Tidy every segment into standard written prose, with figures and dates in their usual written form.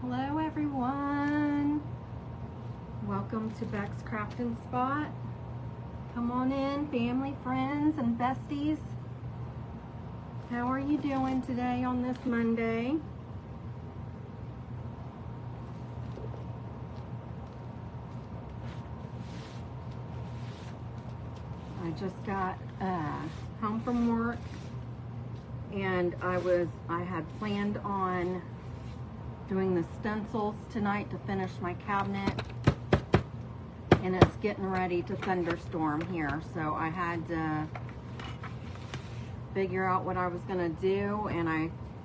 Hello everyone. Welcome to Beck's Crafting Spot. Come on in, family, friends, and besties. How are you doing today on this Monday? I just got home from work, and I had planned on doing the stencils tonight to finish my cabinet, and it's getting ready to thunderstorm here, so I had to figure out what I was gonna do, and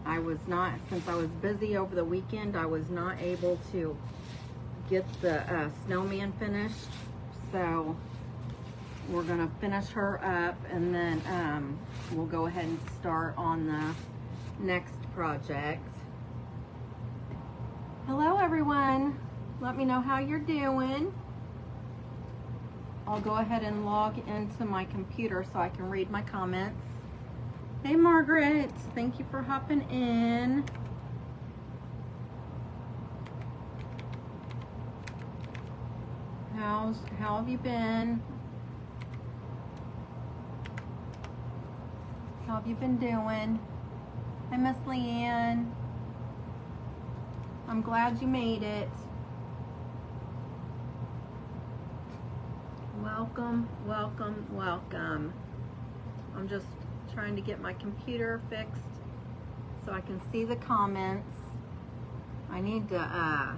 I was not, since I was busy over the weekend, I was not able to get the snowman finished, so we're gonna finish her up, and then we'll go ahead and start on the next project. Hello everyone, let me know how you're doing. I'll go ahead and log into my computer so I can read my comments. Hey Margaret, thank you for hopping in. How have you been? How have you been doing? Hi Miss Leanne. I'm glad you made it. Welcome, welcome, welcome. I'm just trying to get my computer fixed so I can see the comments. I need to,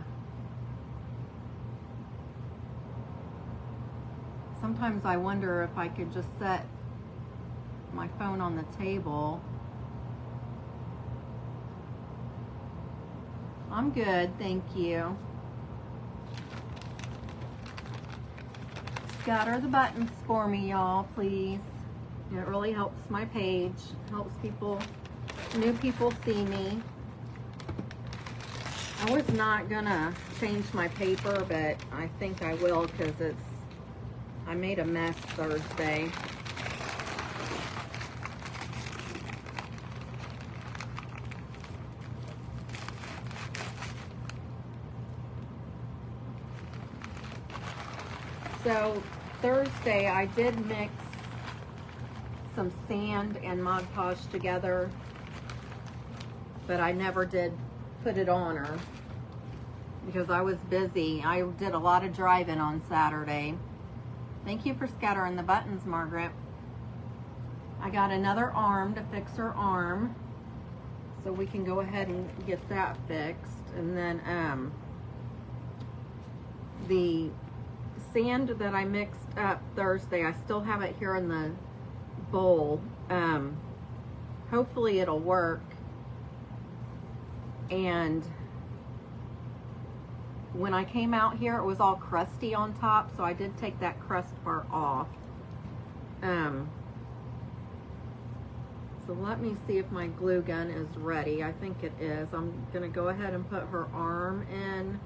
sometimes I wonder if I could just set my phone on the table. I'm good, thank you. Scatter the buttons for me, y'all, please. It really helps my page, helps people, new people see me. I was not gonna change my paper, but I think I will because I made a mess Thursday. So Thursday I did mix some sand and Mod Podge together, but I never did put it on her because I was busy. I did a lot of driving on Saturday. Thank you for scattering the buttons, Margaret. I got another arm to fix her arm, so we can go ahead and get that fixed. And then the sand that I mixed up Thursday, I still have it here in the bowl. Hopefully it'll work. And when I came out here, it was all crusty on top, so I did take that crust part off. So let me see if my glue gun is ready. I think it is. I'm gonna go ahead and put her arm in.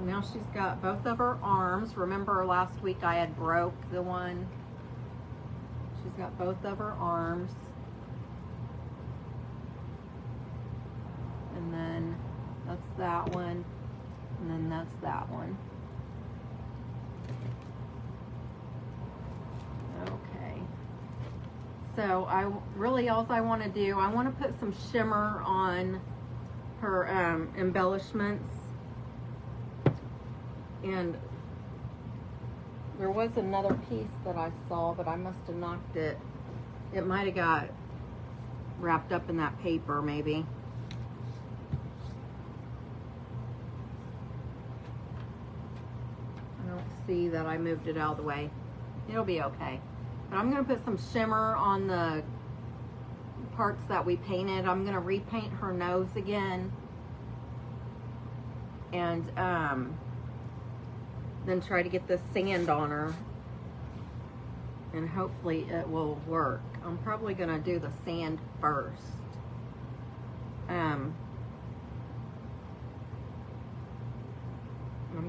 Now she's got both of her arms. Remember last week I had broke the one. She's got both of her arms. And then that's that one. And then that's that one. Okay. So all I want to do, I want to put some shimmer on her embellishments. And there was another piece that I saw, but I must have knocked it. It might have got wrapped up in that paper, maybe. I don't see that I moved it out of the way. It'll be okay. But I'm going to put some shimmer on the parts that we painted. I'm going to repaint her nose again. And, then try to get this sand on her, and hopefully it will work. I'm probably gonna do the sand first. I'm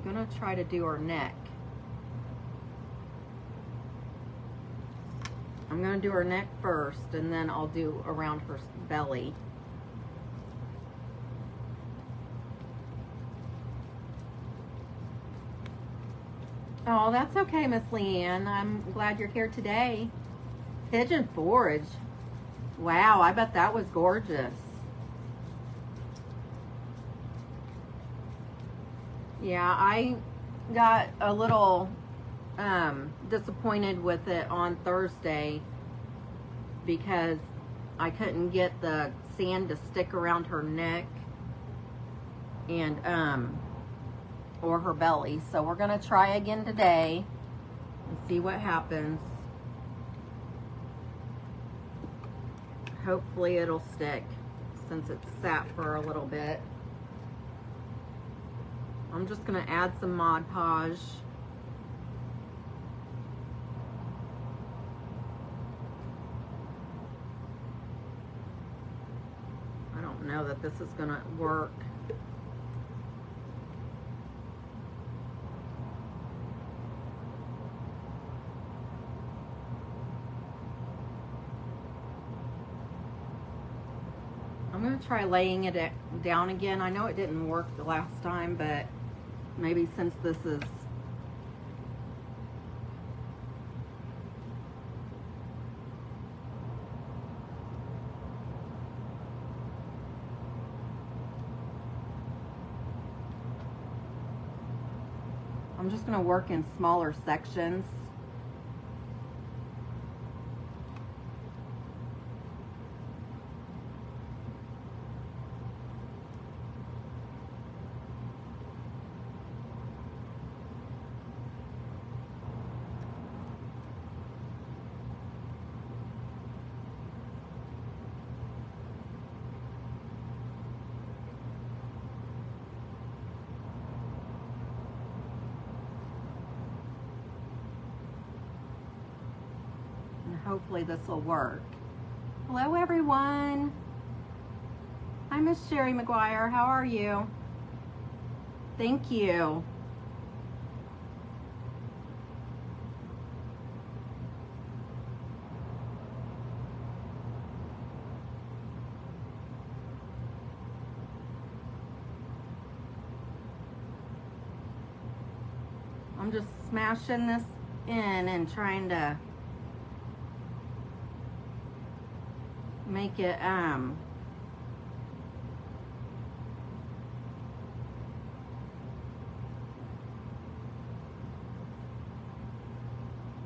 gonna try to do her neck I'm going to do her neck first, and then I'll do around her belly. Oh, that's okay, Miss Leanne. I'm glad you're here today. Pigeon forage. Wow, I bet that was gorgeous. Yeah, I got a little disappointed with it on Thursday because I couldn't get the sand to stick around her neck and or her belly. So we're gonna try again today and see what happens. Hopefully it'll stick since it's sat for a little bit. I'm just gonna add some Mod Podge. I don't know that this is gonna work. I'm going to try laying it down again. I know it didn't work the last time, but maybe since this is I'm just going to work in smaller sections. Hopefully this will work. Hello everyone. Hi Miss Sherry McGuire, how are you? Thank you. I'm just smashing this in and trying to make it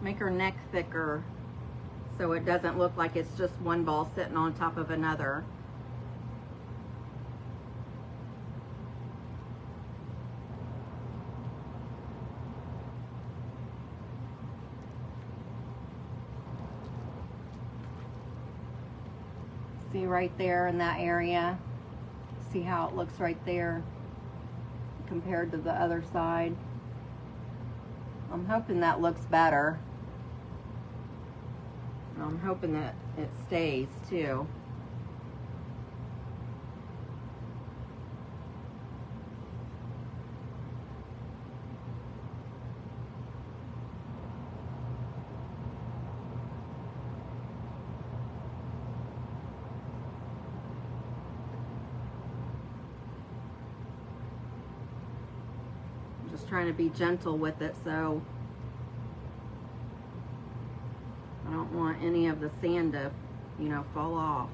make her neck thicker so it doesn't look like it's just one ball sitting on top of another. See right there in that area? See how it looks right there compared to the other side? I'm hoping that looks better. And I'm hoping that it stays too. Just trying to be gentle with it so I don't want any of the sand to, you know, fall off.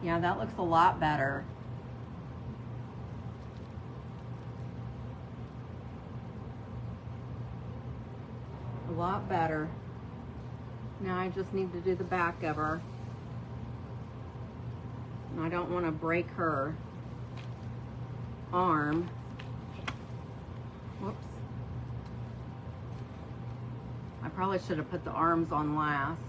Yeah, that looks a lot better. A lot better. Now I just need to do the back of her. And I don't want to break her arm. Whoops. I probably should have put the arms on last.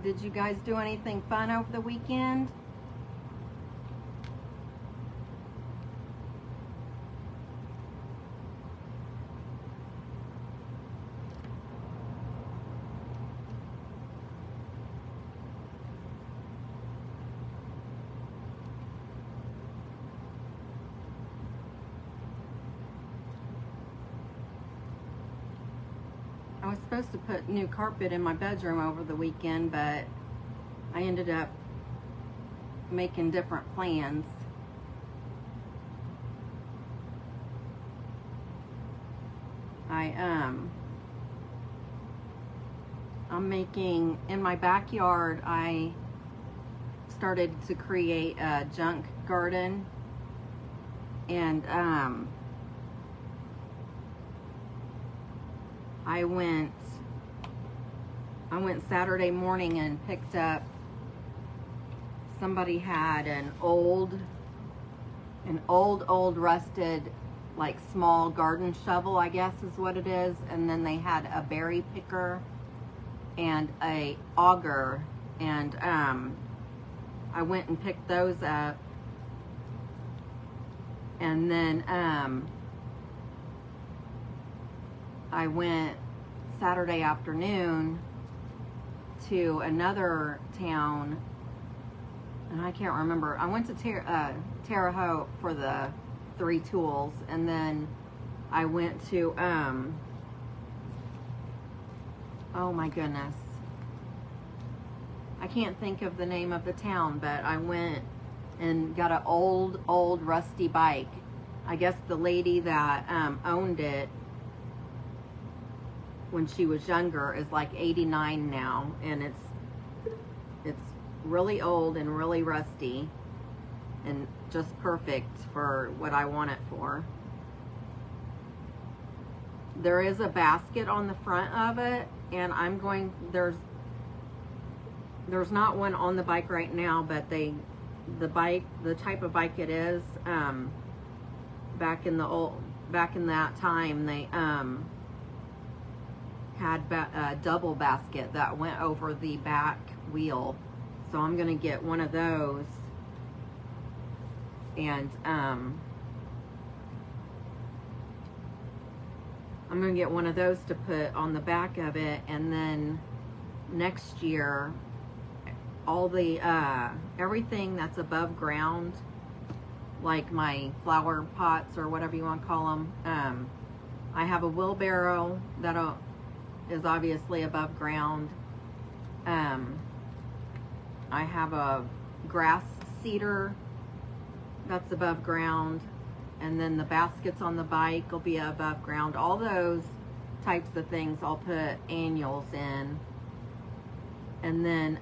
Did you guys do anything fun over the weekend? I was supposed to put new carpet in my bedroom over the weekend, but I ended up making different plans. I'm making, in my backyard, I started to create a junk garden, and I went Saturday morning and picked up, somebody had an old rusted, like, small garden shovel, I guess is what it is, and then they had a berry picker and a auger, and I went and picked those up, and then I went Saturday afternoon to another town, and I can't remember. I went to Terre Haute for the 3 tools, and then I went to, oh my goodness, I can't think of the name of the town, but I went and got an old rusty bike. I guess the lady that owned it when she was younger is like 89 now, and it's really old and really rusty and just perfect for what I want it for. There is a basket on the front of it, and I'm going, there's not one on the bike right now, but the type of bike it is, back in that time, they had a double basket that went over the back wheel. So I'm gonna get one of those, and I'm gonna get one of those to put on the back of it, and then next year, all the everything that's above ground, like my flower pots or whatever you want to call them, I have a wheelbarrow that is obviously above ground. I have a grass seeder that's above ground, and then the baskets on the bike will be above ground. All those types of things I'll put annuals in. And then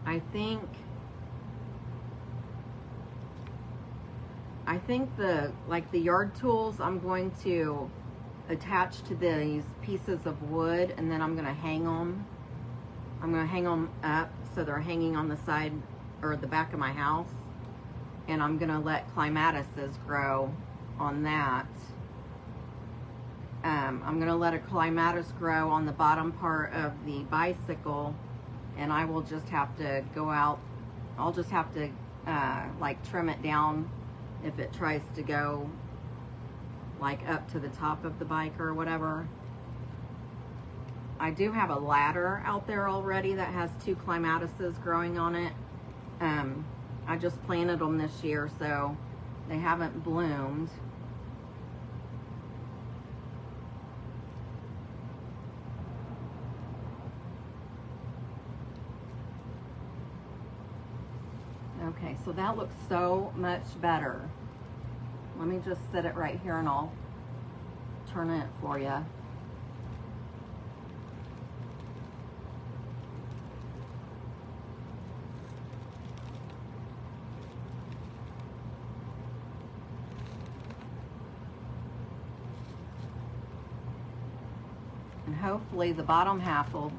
I think the yard tools I'm going to attach to these pieces of wood, and then I'm going to hang them. I'm going to hang them up so they're hanging on the side or the back of my house, and I'm going to let clematis grow on that. I'm going to let a clematis grow on the bottom part of the bicycle, and I will just have to go out. I'll just have to like trim it down if it tries to go like up to the top of the bike or whatever. I do have a ladder out there already that has 2 climatises growing on it. I just planted them this year, so they haven't bloomed. Okay, so that looks so much better. Let me just set it right here and I'll turn it for you. And hopefully the bottom half will,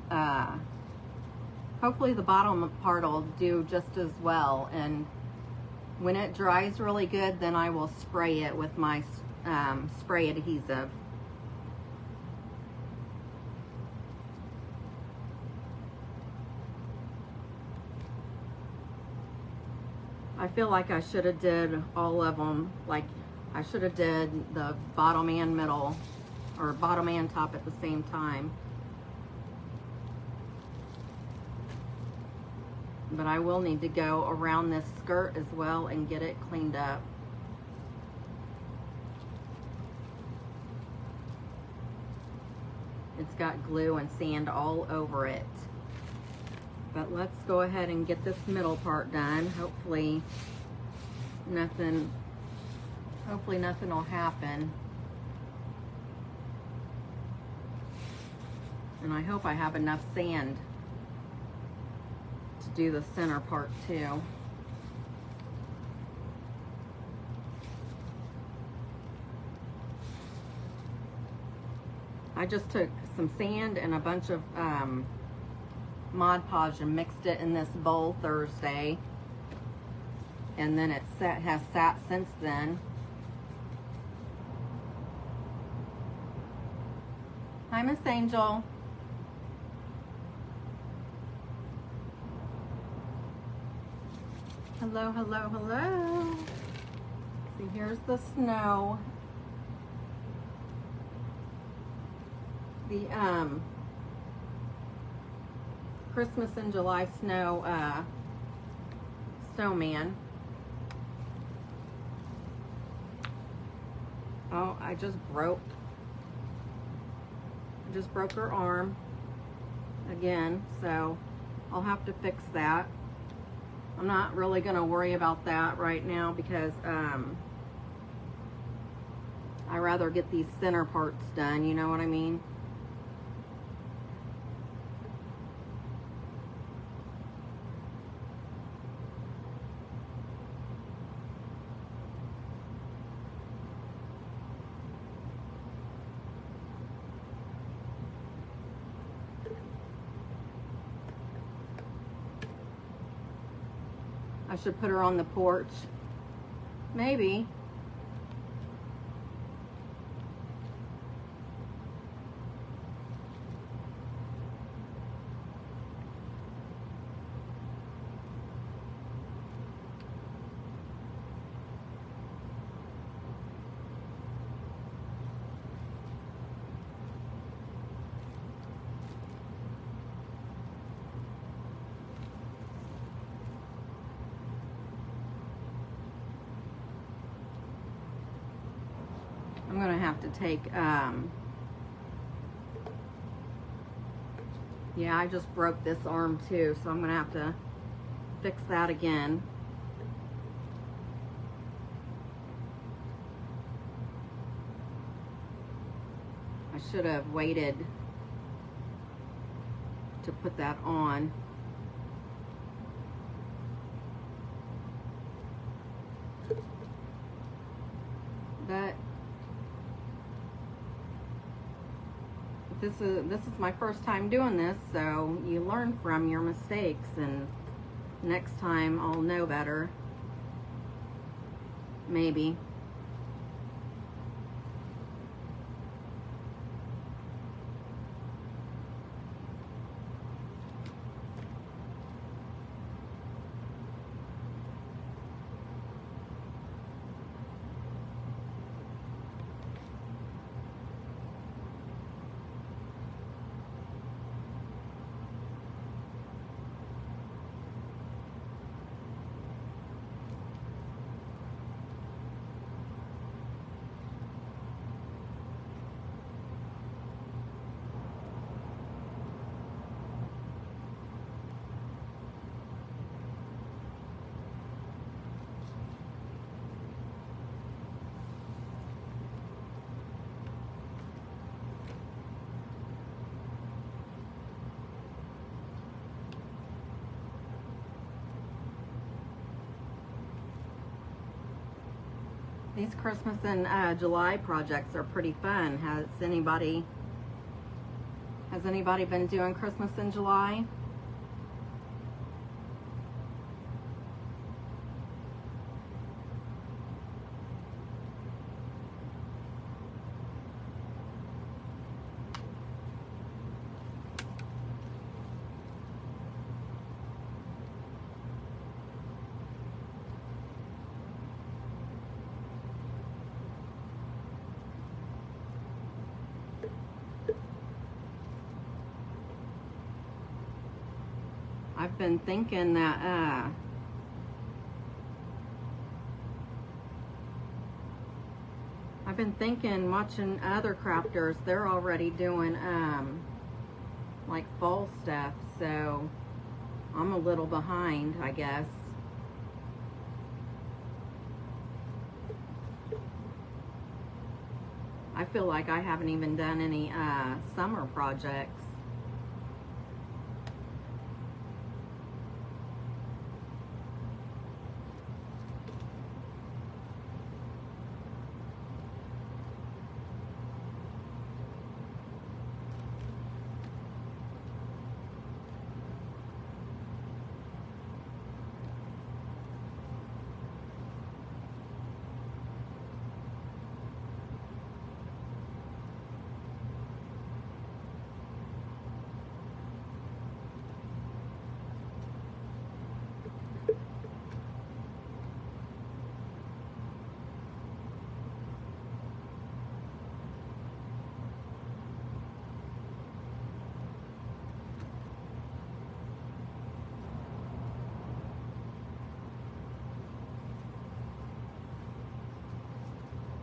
hopefully the bottom part will do just as well. And when it dries really good, then I will spray it with my spray adhesive. I feel like I should have did all of them, like I should have did the bottom and middle, or bottom and top at the same time. But I will need to go around this skirt as well and get it cleaned up. It's got glue and sand all over it. But let's go ahead and get this middle part done. Hopefully nothing will happen. And I hope I have enough sand to do the center part too. I just took some sand and a bunch of Mod Podge and mixed it in this bowl Thursday, and then it has sat since then. Hi, Miss Angel. Hello, hello, hello. See, here's the snow. The Christmas in July snow snowman. Oh, I just broke her arm again, so I'll have to fix that. I'm not really going to worry about that right now because I rather get these center parts done, you know what I mean? I should put her on the porch. Maybe. I'm gonna have to take, yeah, I just broke this arm too, so I'm gonna have to fix that again. I should have waited to put that on. But this is my first time doing this, so you learn from your mistakes, and next time I'll know better. Maybe. These Christmas and July projects are pretty fun. Has anybody been doing Christmas in July? I've been thinking that watching other crafters, they're already doing like fall stuff, so I'm a little behind, I guess. I feel like I haven't even done any summer projects.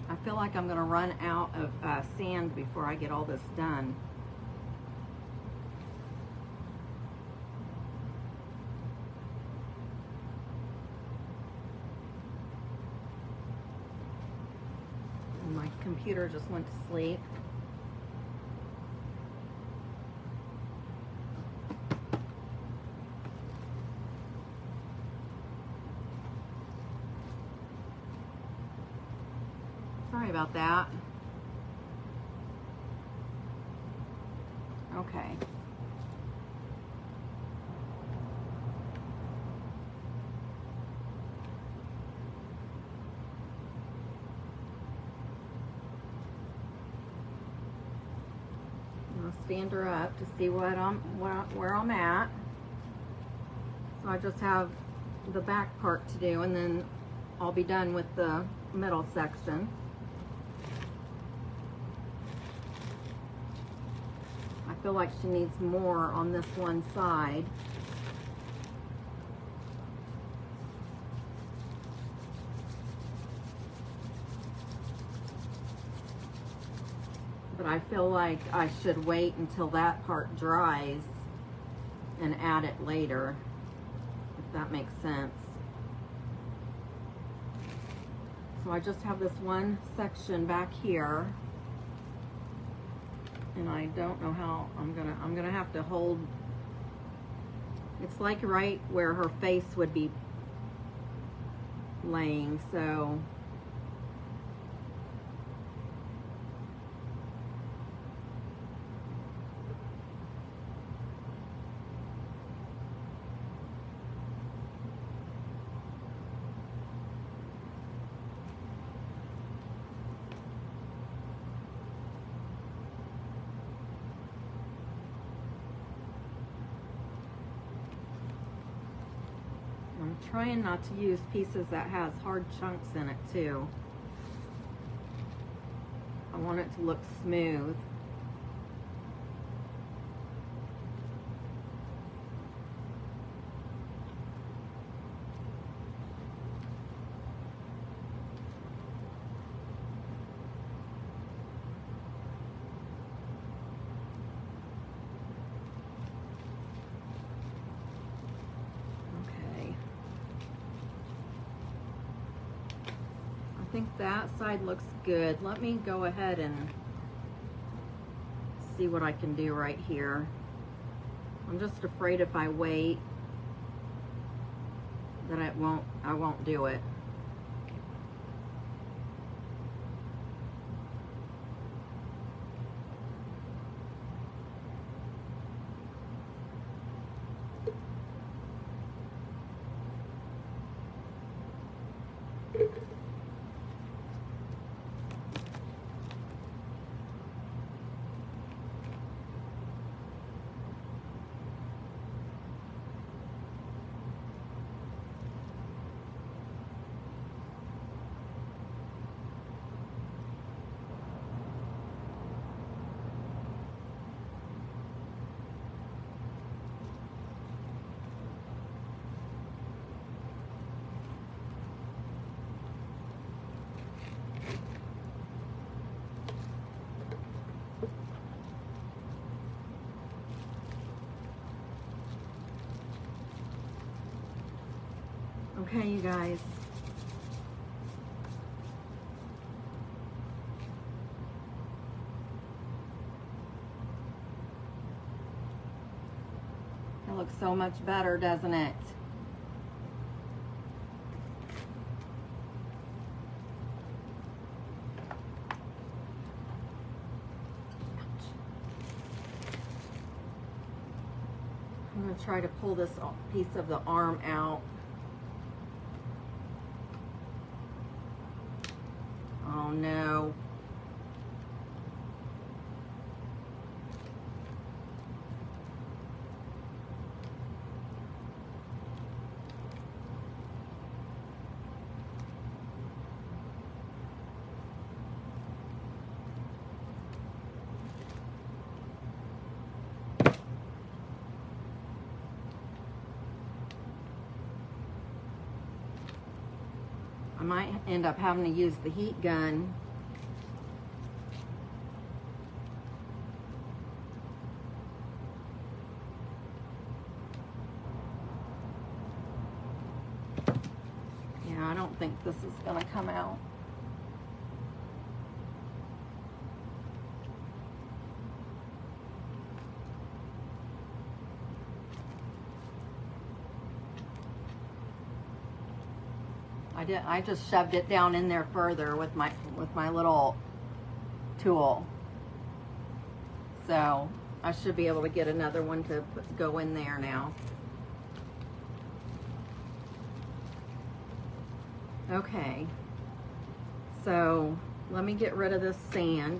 I feel like I'm going to run out of sand before I get all this done. And my computer just went to sleep. Sorry about that. Okay. I'll stand her up to see where I'm at. So I just have the back part to do, and then I'll be done with the middle section. I feel like she needs more on this one side. But I feel like I should wait until that part dries and add it later, if that makes sense. So I just have this one section back here, and I don't know how I'm gonna have to hold. It's like right where her face would be laying, so I'm trying not to use pieces that has hard chunks in it too. I want it to look smooth. I think that side looks good. Let me go ahead and see what I can do right here. I'm just afraid if I wait that I won't do it. Okay, you guys. It looks so much better, doesn't it? I'm going to try to pull this piece of the arm out. Oh no. I might end up having to use the heat gun. Yeah, I don't think this is gonna come out. I just shoved it down in there further with my little tool. So I should be able to get another one to go in there now. Okay. So let me get rid of this sand.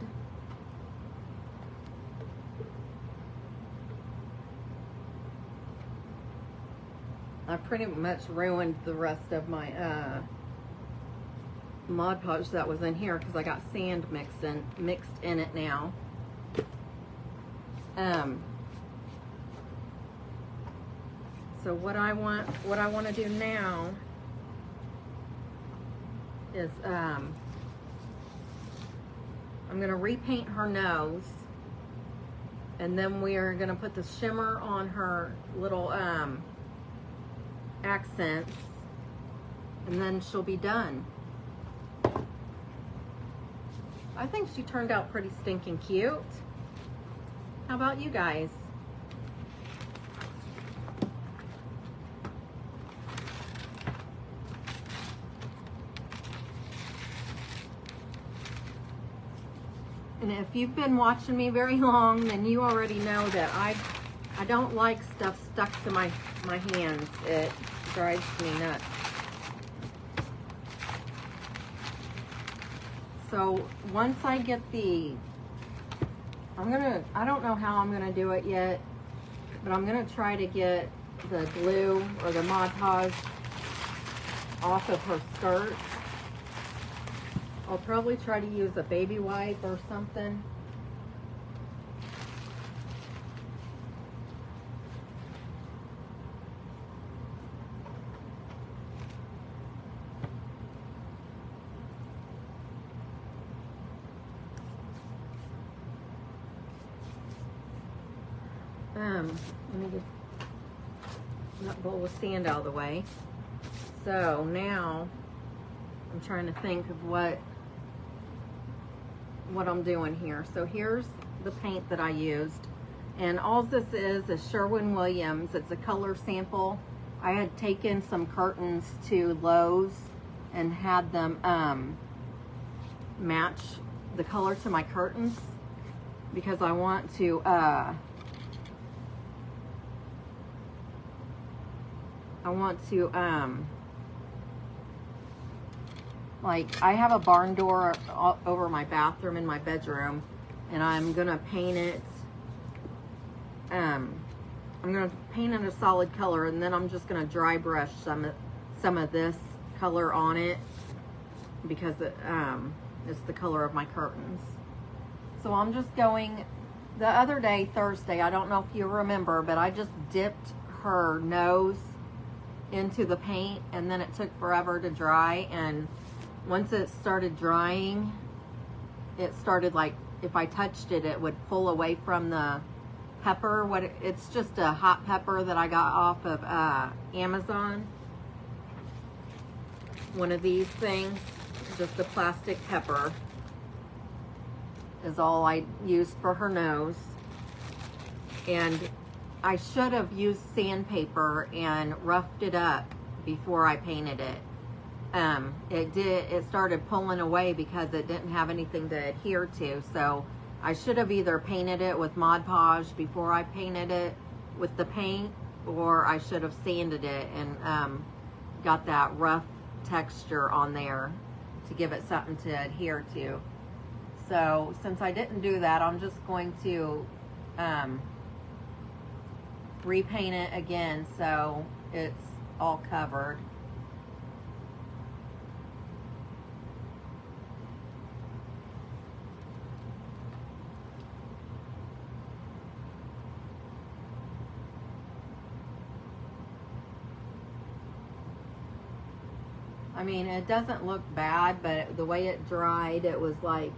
I pretty much ruined the rest of my Mod Podge that was in here because I got sand mixed in it now. So what I want to do now is I'm going to repaint her nose, and then we are going to put the shimmer on her little accents, and then she'll be done. I think she turned out pretty stinking cute. How about you guys? And if you've been watching me very long, then you already know that I don't like stuff stuck to my hands. It drives me nuts. So once I get I don't know how I'm gonna do it yet, but I'm gonna try to get the glue or the Mod Podge off of her skirt. I'll probably try to use a baby wipe or something. Let me get that bowl of sand out of the way. So now I'm trying to think of what I'm doing here. So here's the paint that I used, and all this is Sherwin-Williams. It's a color sample. I had taken some curtains to Lowe's and had them match the color to my curtains because I want to like, I have a barn door over my bathroom in my bedroom, and I'm gonna paint it. I'm gonna paint it a solid color, and then I'm just gonna dry brush some of this color on it because it's the color of my curtains. So I'm just going. The other day, Thursday, I don't know if you remember, but I just dipped her nose into the paint, and then it took forever to dry, and once it started drying, it started, like, if I touched it, it would pull away from the pepper. It's just a hot pepper that I got off of Amazon. One of these things, just a plastic pepper, is all I used for her nose. And I should have used sandpaper and roughed it up before I painted it. It started pulling away because it didn't have anything to adhere to. So I should have either painted it with Mod Podge before I painted it with the paint, or I should have sanded it and got that rough texture on there to give it something to adhere to. So since I didn't do that, I'm just going to repaint it again so it's all covered. I mean, it doesn't look bad, but the way it dried, it was like,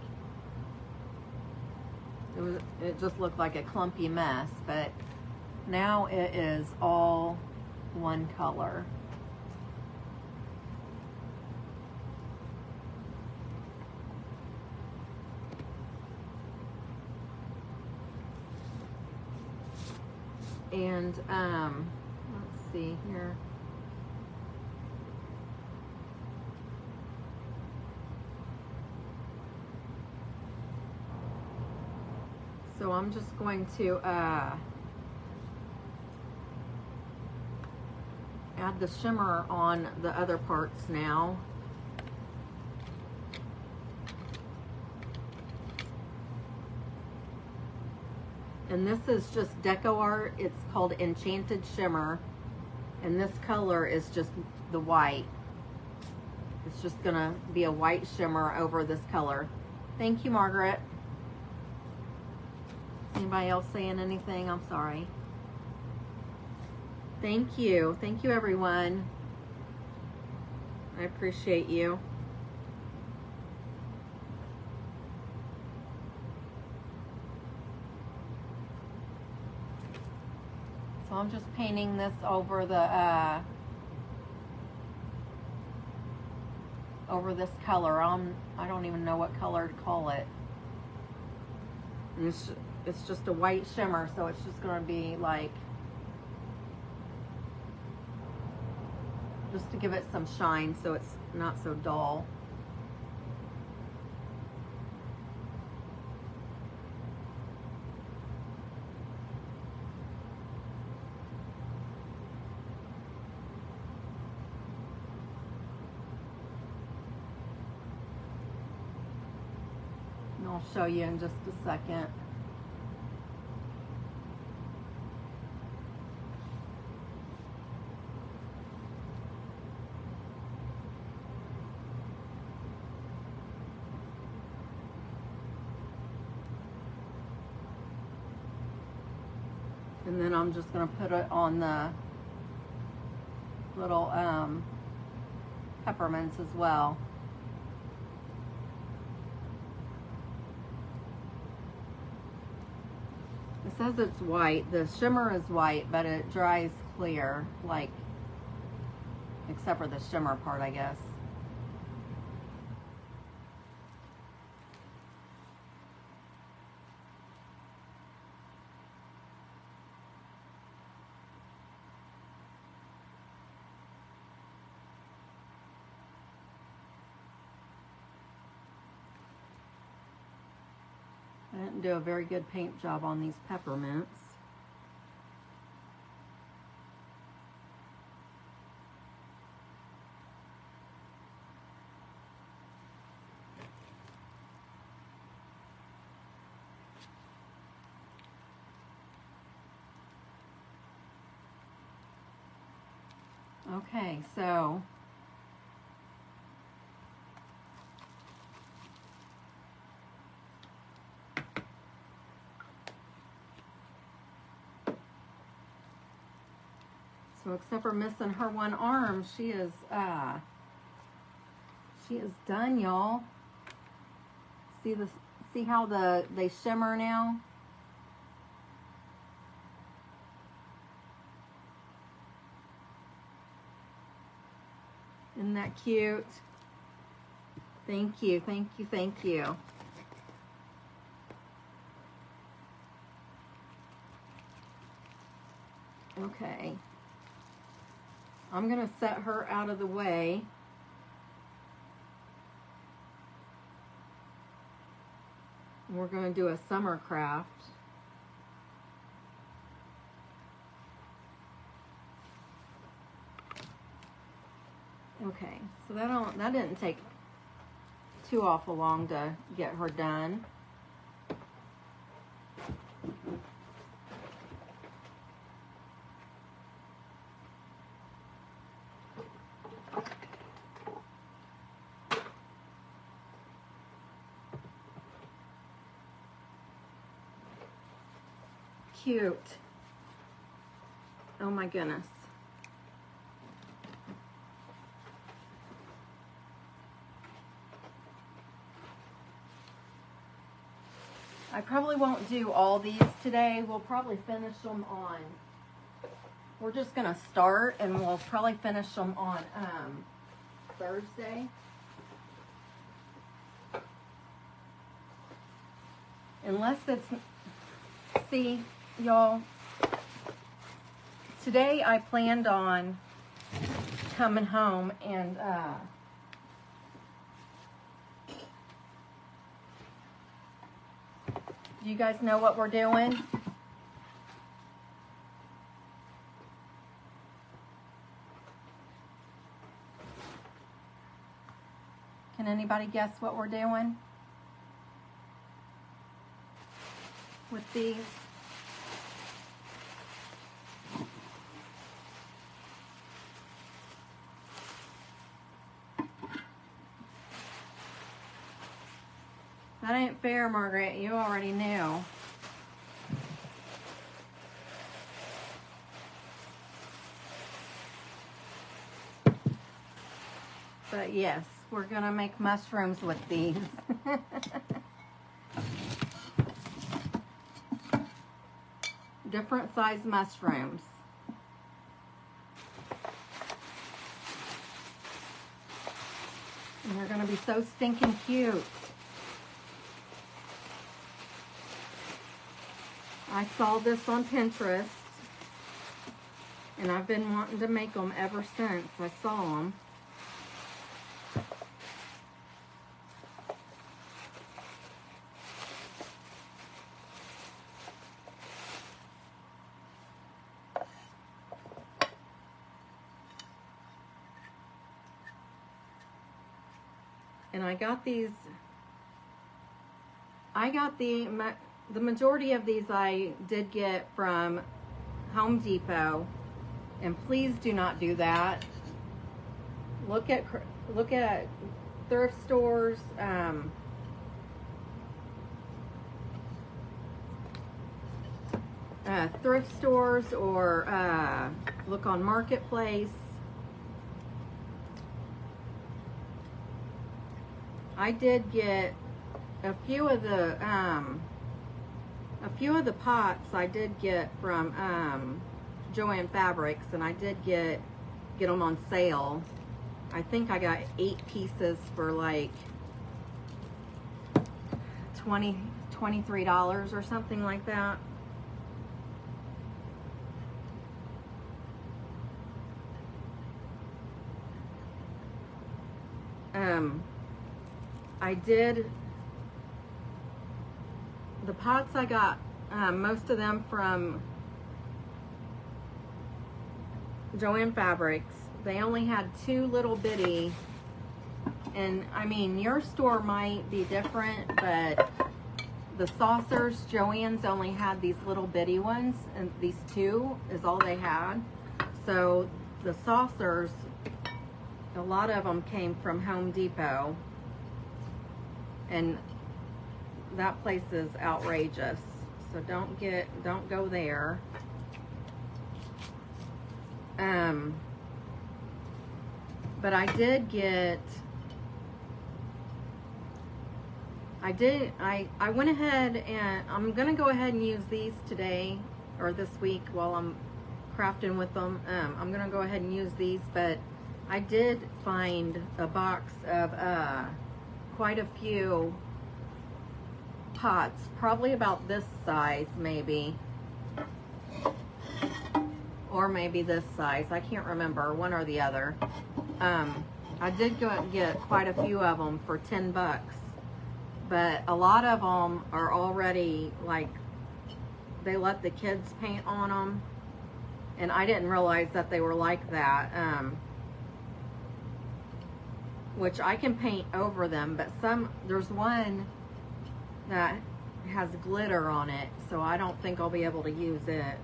it just looked like a clumpy mess. But now it is all one color. And let's see here. So I'm just going to add the shimmer on the other parts now. And this is just Deco Art. It's called Enchanted Shimmer. And this color is just the white. It's just gonna be a white shimmer over this color. Thank you, Margaret. Anybody else saying anything? I'm sorry. Thank you. Thank you, everyone. I appreciate you. So I'm just painting this over the over this color. I don't even know what color to call it. And it's just a white shimmer, so it's just going to be like, just to give it some shine so it's not so dull. And I'll show you in just a second. And then I'm just going to put it on the little peppermints as well. It says it's white. The shimmer is white, but it dries clear, like, except for the shimmer part, I guess. I didn't do a very good paint job on these peppermints. Okay, so except for missing her one arm, she is done, y'all. See how they shimmer now? Isn't that cute? Thank you, thank you, thank you. Okay. I'm gonna set her out of the way. We're gonna do a summer craft. Okay, so that didn't take too awful long to get her done. Cute. Oh my goodness. I probably won't do all these today. We'll probably finish them on, we're just gonna start and we'll probably finish them on Thursday. Unless it's, see y'all, today I planned on coming home and do you guys know what we're doing? Can anybody guess what we're doing with these? That ain't fair, Margaret. You already knew. But yes, we're gonna make mushrooms with these. Different size mushrooms. And they're gonna be so stinking cute. I saw this on Pinterest, and I've been wanting to make them ever since I saw them. And I got these, the majority of these I did get from Home Depot, and please do not do that. Look at thrift stores, or look on Marketplace. I did get a few of the pots I did get from Joann Fabrics, and I did get them on sale. I think I got 8 pieces for like $23 or something like that. I did, the pots I got, most of them from Joann Fabrics. They only had 2 little bitty, and I mean, your store might be different, but the saucers, Joann's only had these little bitty ones, and these 2 is all they had. So the saucers, a lot of them came from Home Depot, and that place is outrageous. So don't go there. But I did get, I went ahead and I'm gonna go ahead and use these today or this week while I'm crafting with them. I'm gonna go ahead and use these, but I did find a box of quite a few pots, probably about this size maybe, or maybe this size, I can't remember, one or the other. I did go and get quite a few of them for 10 bucks, but a lot of them are already, like, they let the kids paint on them, and I didn't realize that they were like that. Which I can paint over them, but there's one that has glitter on it, so I don't think I'll be able to use it.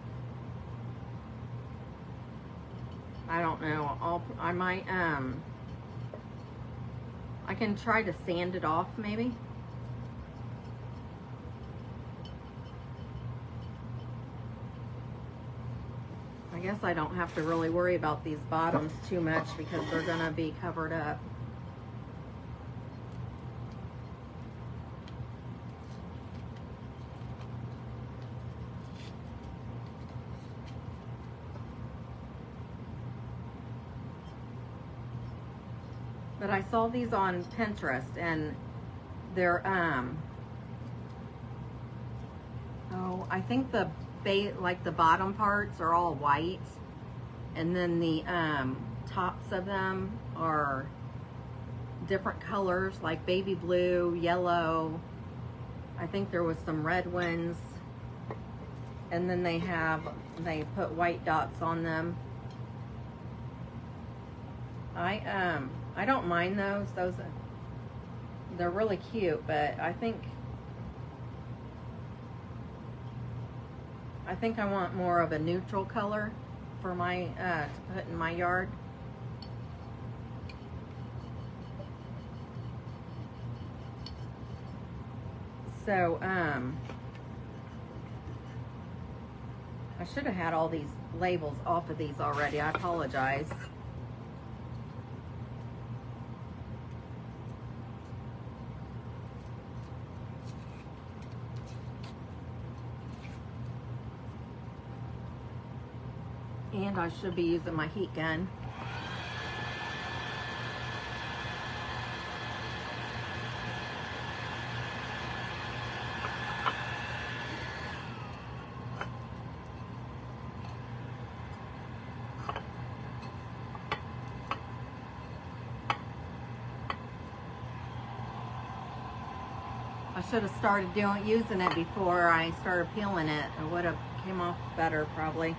I don't know. I might, I can try to sand it off maybe. I guess I don't have to really worry about these bottoms too much because they're gonna be covered up. But I saw these on Pinterest, and they're, oh, I think the like the bottom parts are all white, and then the tops of them are different colors, like baby blue, yellow. I think there was some red ones, and then they put white dots on them. I don't mind those. They're really cute, but I think I want more of a neutral color for my to put in my yard. So I should have had all these labels off of these already. I apologize. And I should be using my heat gun. I should have started using it before I started peeling it. It would have came off better probably.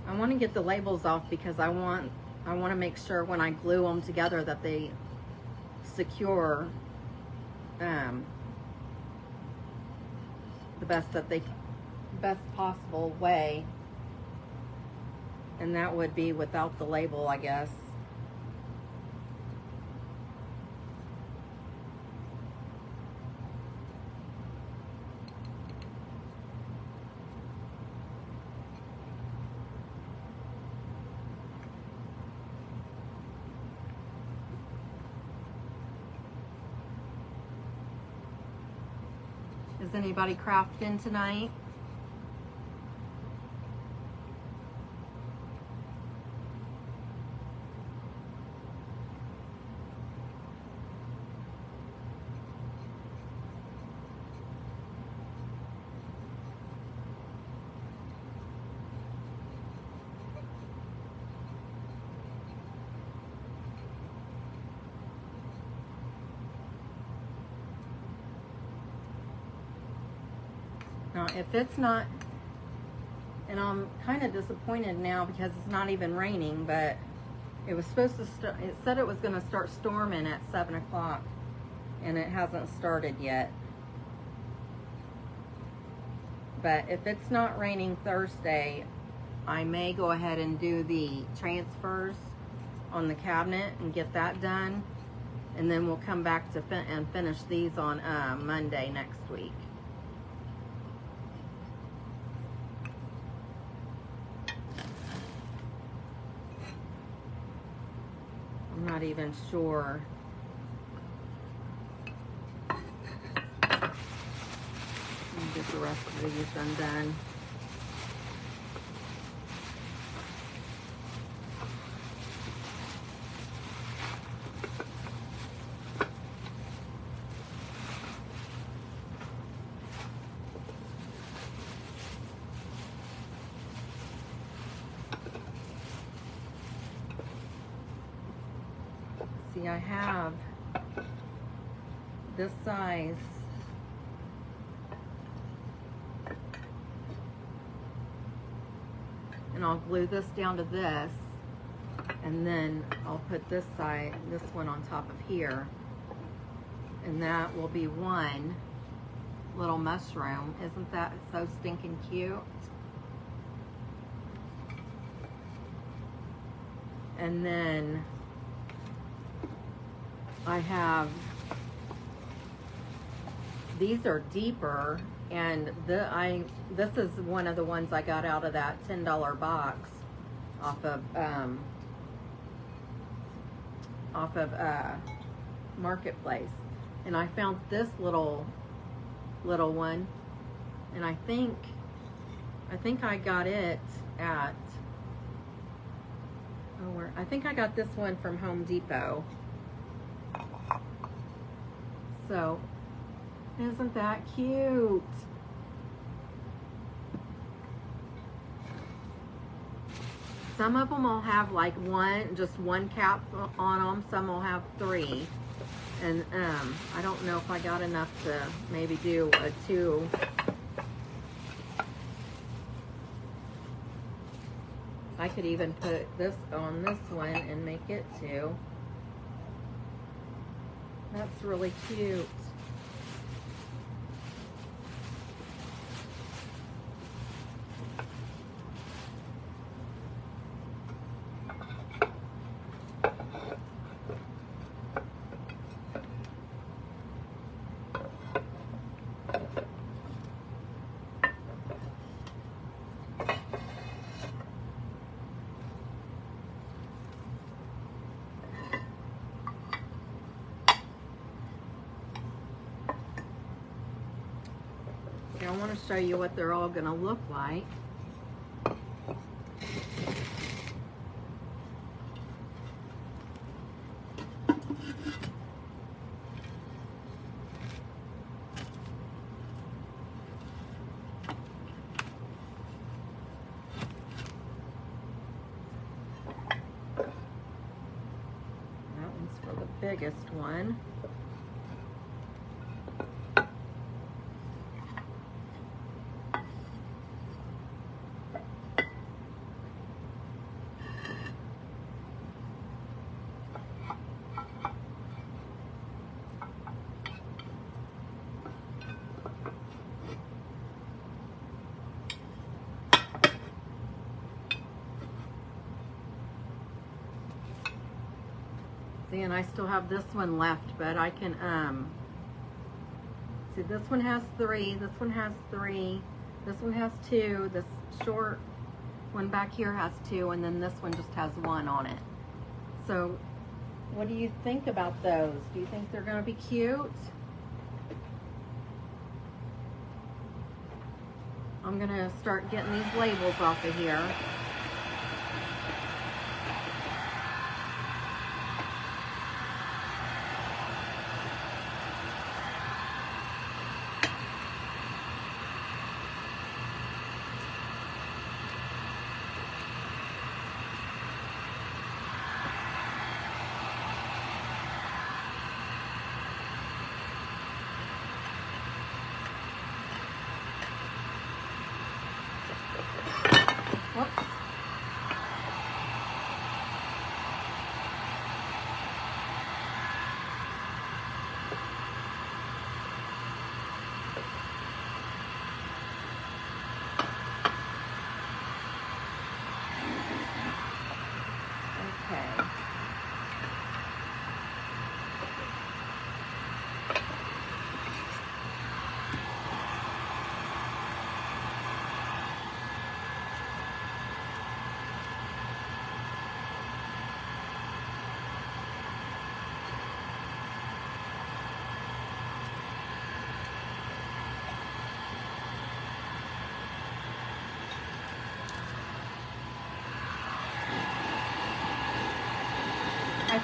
I want to get the labels off because I want to make sure when I glue them together that they secure the best possible way, and that would be without the label, I guess. Is anybody crafting tonight? Now, if it's not, and I'm kind of disappointed now because it's not even raining, but it was supposed to start, it said it was going to start storming at 7 o'clock, and it hasn't started yet. But if it's not raining Thursday, I may go ahead and do the transfers on the cabinet and get that done. And then we'll come back to and finish these on Monday next week. I'm not even sure. Get the rest of these undone. See, I have this size. And I'll glue this down to this, and then I'll put this one on top of here, and that will be one little mushroom. Isn't that so stinking cute? And then I have, these are deeper, and this is one of the ones I got out of that $10 box off of Marketplace. And I found this little one, and I think I got it at, I think I got this one from Home Depot. So, isn't that cute? Some of them will have like just one cap on them. Some will have 3. And I don't know if I got enough to maybe do a 2. I could even put this on this one and make it 2. That's really cute. I want to show you what they're all going to look like. That one's for the biggest one. See, and I still have this one left, but I can, see, this one has 3, this one has 3, this one has 2, this short one back here has 2, and then this one just has 1 on it. So, what do you think about those? Do you think they're going to be cute? I'm going to start getting these labels off of here.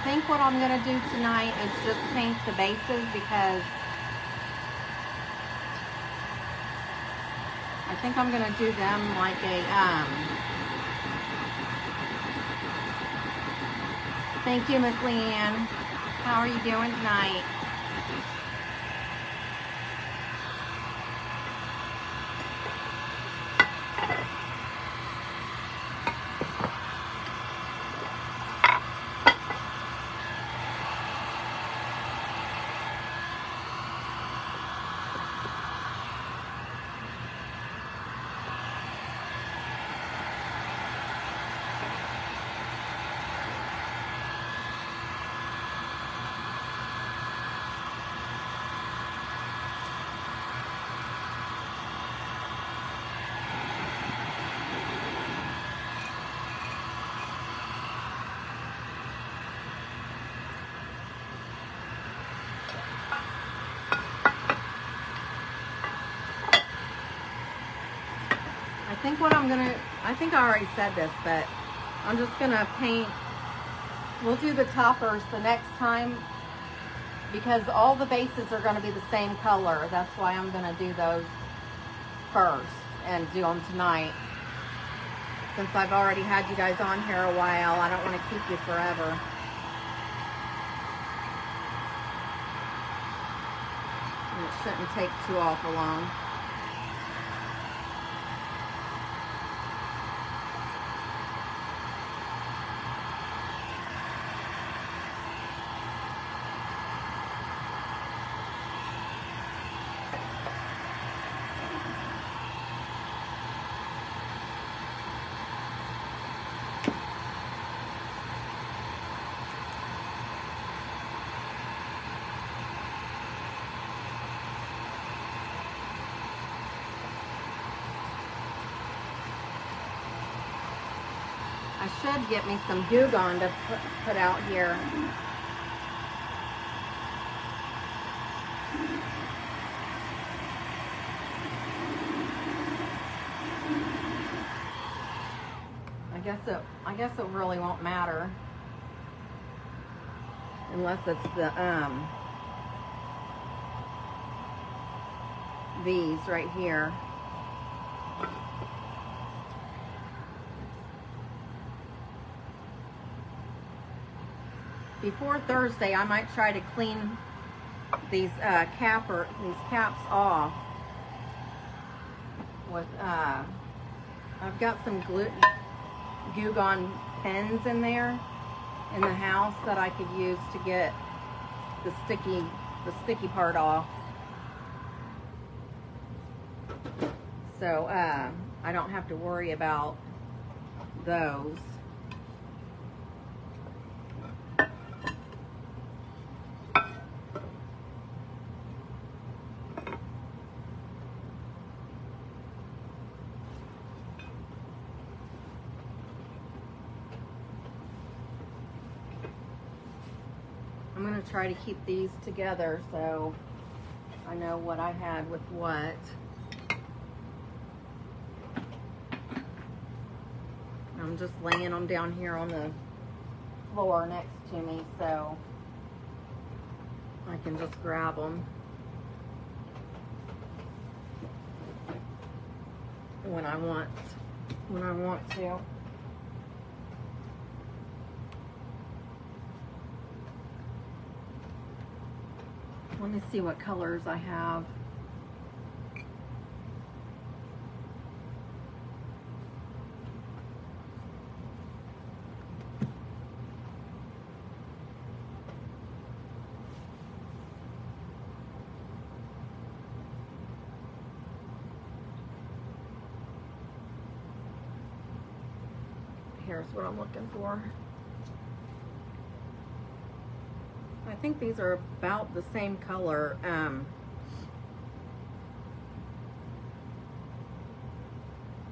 think what I'm gonna do tonight is just paint the bases, because I think I'm gonna do them like a, thank you, Miss Leanne. How are you doing tonight? I think I already said this, but I'm just gonna paint, we'll do the toppers the next time, because all the bases are gonna be the same color. That's why I'm gonna do those first and do them tonight. Since I've already had you guys on here a while, I don't wanna keep you forever. And it shouldn't take too awful long. I should get me some Goo Gone to put out here. I guess it really won't matter unless it's the these right here. Before Thursday, I might try to clean these caps off with I've got some Goo Gone pens in there in the house that I could use to get the sticky part off. So I don't have to worry about those. I'm going to try to keep these together so I know what I had with what. I'm just laying them down here on the floor next to me so I can just grab them when I want to. Let me see what colors I have. Here's what I'm looking for. I think these are about the same color.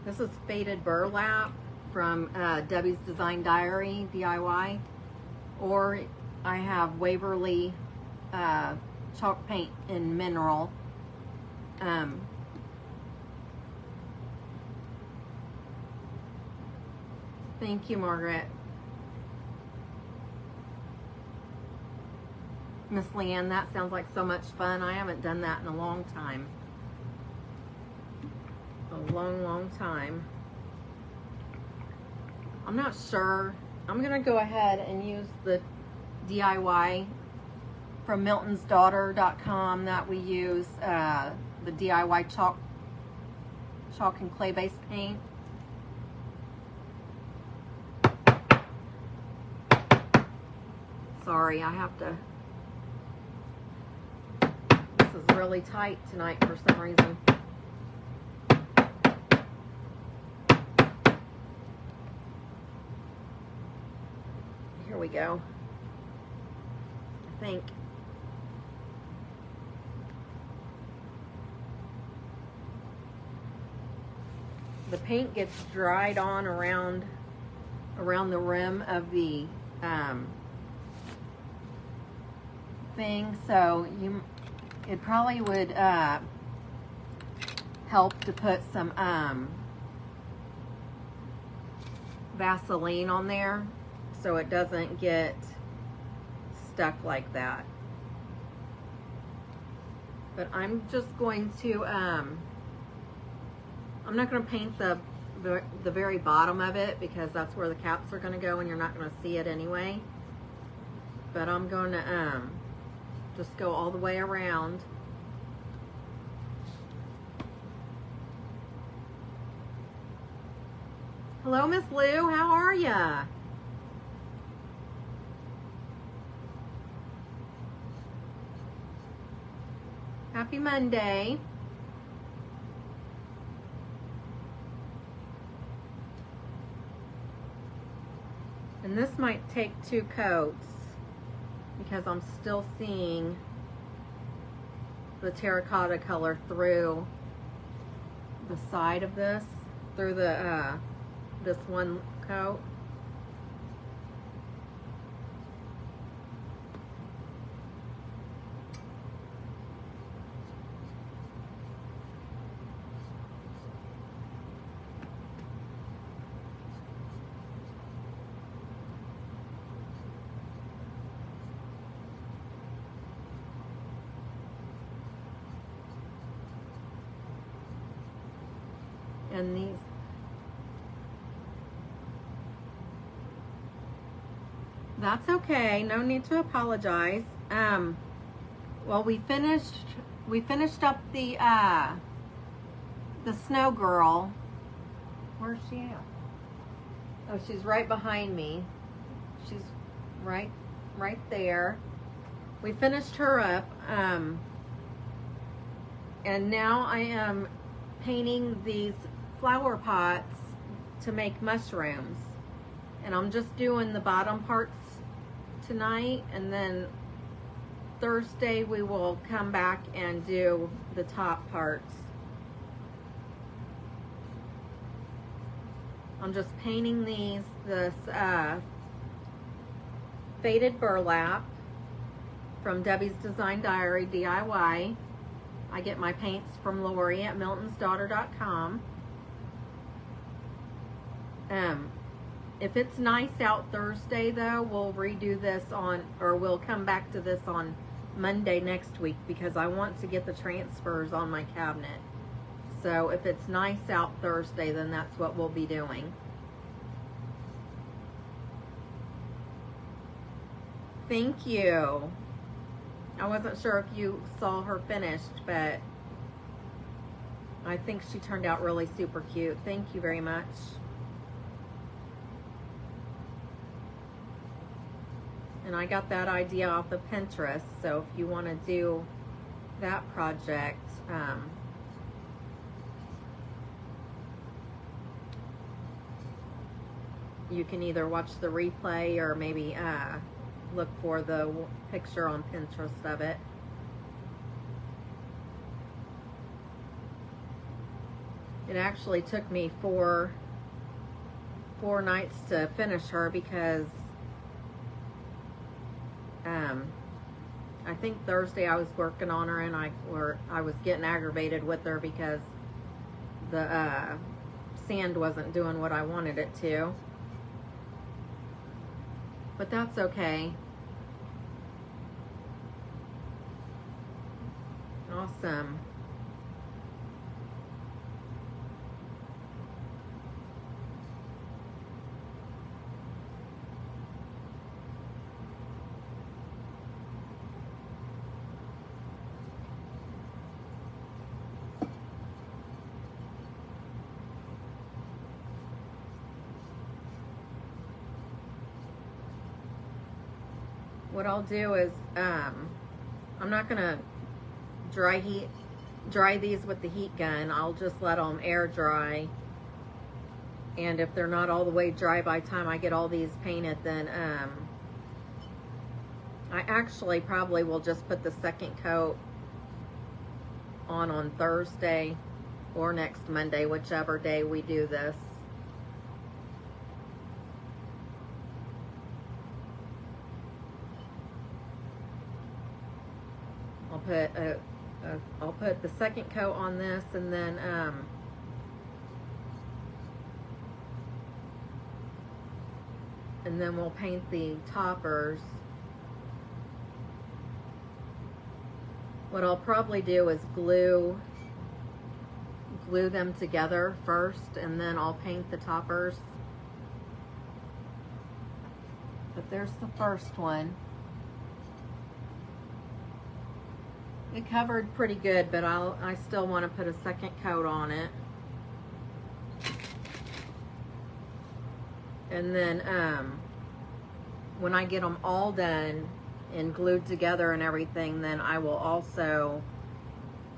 This is Faded Burlap from Debbie's Design Diary DIY, or I have Waverly chalk paint in mineral. Thank you, Margaret. Miss Leanne, that sounds like so much fun. I haven't done that in a long time. A long, long time. I'm not sure. I'm gonna go ahead and use the DIY from miltonsdaughter.com that we use, the DIY chalk and clay based paint. Sorry, I have to. This is really tight tonight for some reason. Here we go. I think. The paint gets dried on around the rim of the thing, so it probably would help to put some Vaseline on there so it doesn't get stuck like that. But I'm just going to I'm not going to paint the very bottom of it because that's where the caps are going to go and you're not going to see it anyway. But I'm going to just go all the way around. Hello, Miss Lou. How are ya? Happy Monday. And this might take 2 coats because I'm still seeing the terracotta color through the side of this, through the this one coat. And these, that's okay, no need to apologize. Well, we finished up the snow girl. Where's she at? Oh, she's right behind me. She's right there. We finished her up, and now I am painting these flower pots to make mushrooms, and I'm just doing the bottom parts tonight, and then Thursday we will come back and do the top parts. I'm just painting this faded burlap from Debbie's Design Diary DIY. I get my paints from Lori at miltonsdaughter.com. If it's nice out Thursday though, we'll redo this we'll come back to this on Monday next week because I want to get the transfers on my cabinet. So if it's nice out Thursday, then that's what we'll be doing. Thank you. I wasn't sure if you saw her finished, but I think she turned out really super cute. Thank you very much. And I got that idea off of Pinterest, so if you want to do that project, you can either watch the replay or maybe look for the picture on Pinterest of it. It actually took me four nights to finish her because I think Thursday I was working on her and I was getting aggravated with her because the sand wasn't doing what I wanted it to. But that's okay. Awesome. What I'll do is, I'm not gonna dry these with the heat gun. I'll just let them air dry. And if they're not all the way dry by the time I get all these painted, then I actually probably will just put the second coat on Thursday or next Monday, whichever day we do this. I'll put the second coat on this, and then we'll paint the toppers. What I'll probably do is glue them together first, and then I'll paint the toppers. But there's the first one. It covered pretty good, but I still want to put a second coat on it. And then when I get them all done and glued together and everything, then I will also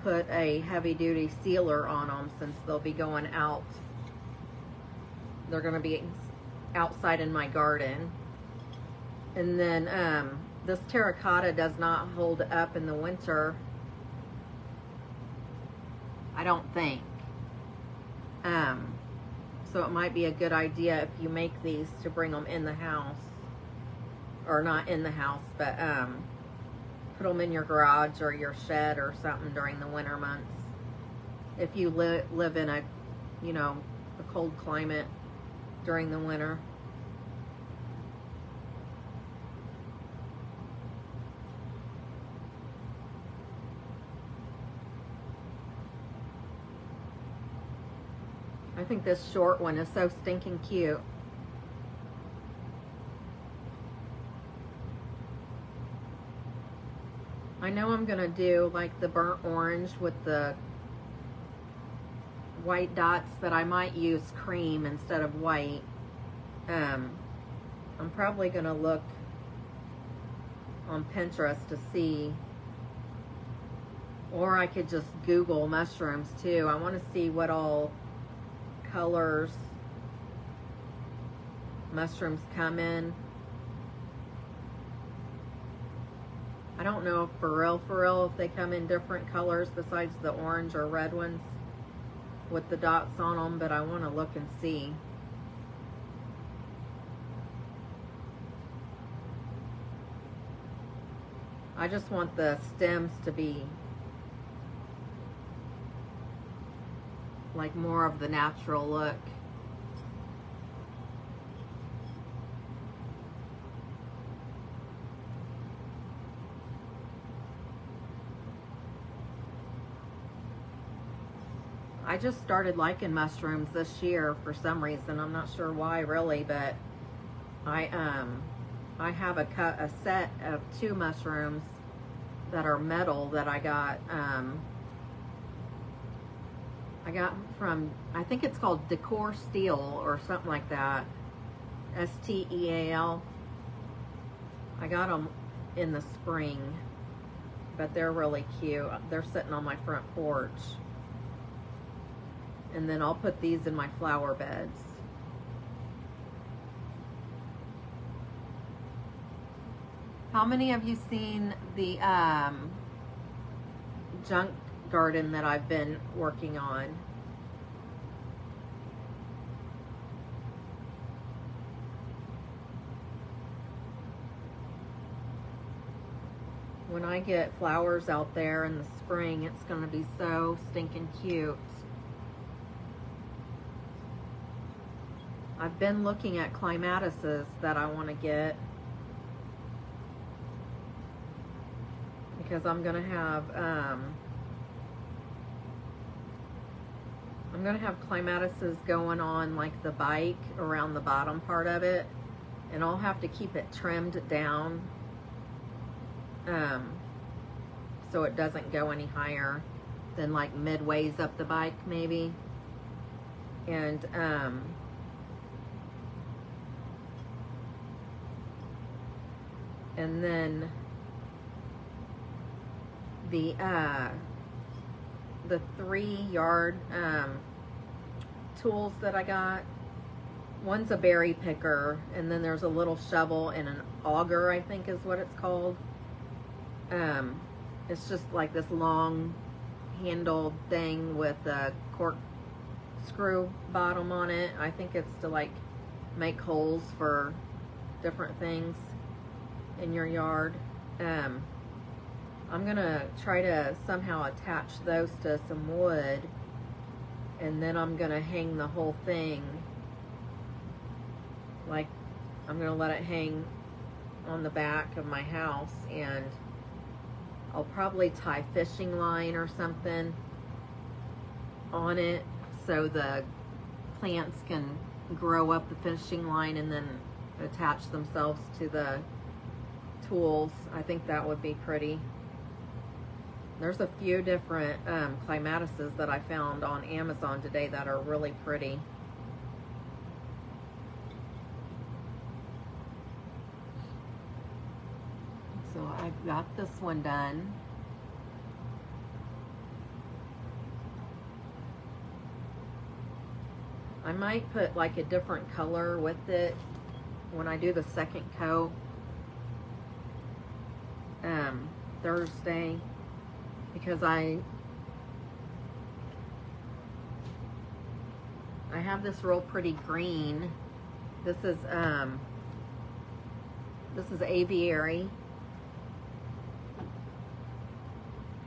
put a heavy-duty sealer on them, since they'll be going out. They're going to be outside in my garden. And then this terracotta does not hold up in the winter, I don't think. So it might be a good idea if you make these to bring them in the house. Or not in the house, but put them in your garage or your shed or something during the winter months. If you live in a, you know, a cold climate during the winter. I think this short one is so stinking cute. I know I'm gonna do like the burnt orange with the white dots, but I might use cream instead of white. I'm probably gonna look on Pinterest to see, or I could just Google mushrooms too. I want to see what all colors mushrooms come in. I don't know if for real if they come in different colors besides the orange or red ones with the dots on them, but I want to look and see. I just want the stems to be like more of the natural look. I just started liking mushrooms this year for some reason. I'm not sure why really, but I have a set of 2 mushrooms that are metal that I got from, I think it's called Decor Steel or something like that. S-T-E-A-L. I got them in the spring, but they're really cute. They're sitting on my front porch. And then I'll put these in my flower beds. How many of you seen the junk garden that I've been working on? When I get flowers out there in the spring, it's going to be so stinking cute. I've been looking at climatises that I want to get, because I'm going to have I'm gonna have climatises going on like the bike around the bottom part of it, and I'll have to keep it trimmed down so it doesn't go any higher than like midways up the bike maybe. And then the 3-yard tools that I got, one's a berry picker, and then there's a little shovel and an auger, I think is what it's called. It's just like this long handled thing with a corkscrew bottom on it. I think it's to like make holes for different things in your yard. I'm gonna try to somehow attach those to some wood, and then I'm gonna hang the whole thing, like I'm gonna let it hang on the back of my house, and I'll probably tie fishing line or something on it so the plants can grow up the fishing line and then attach themselves to the tools. I think that would be pretty. There's a few different climatises that I found on Amazon today that are really pretty. So I've got this one done. I might put like a different color with it when I do the second coat Thursday, because I have this real pretty green. This is aviary.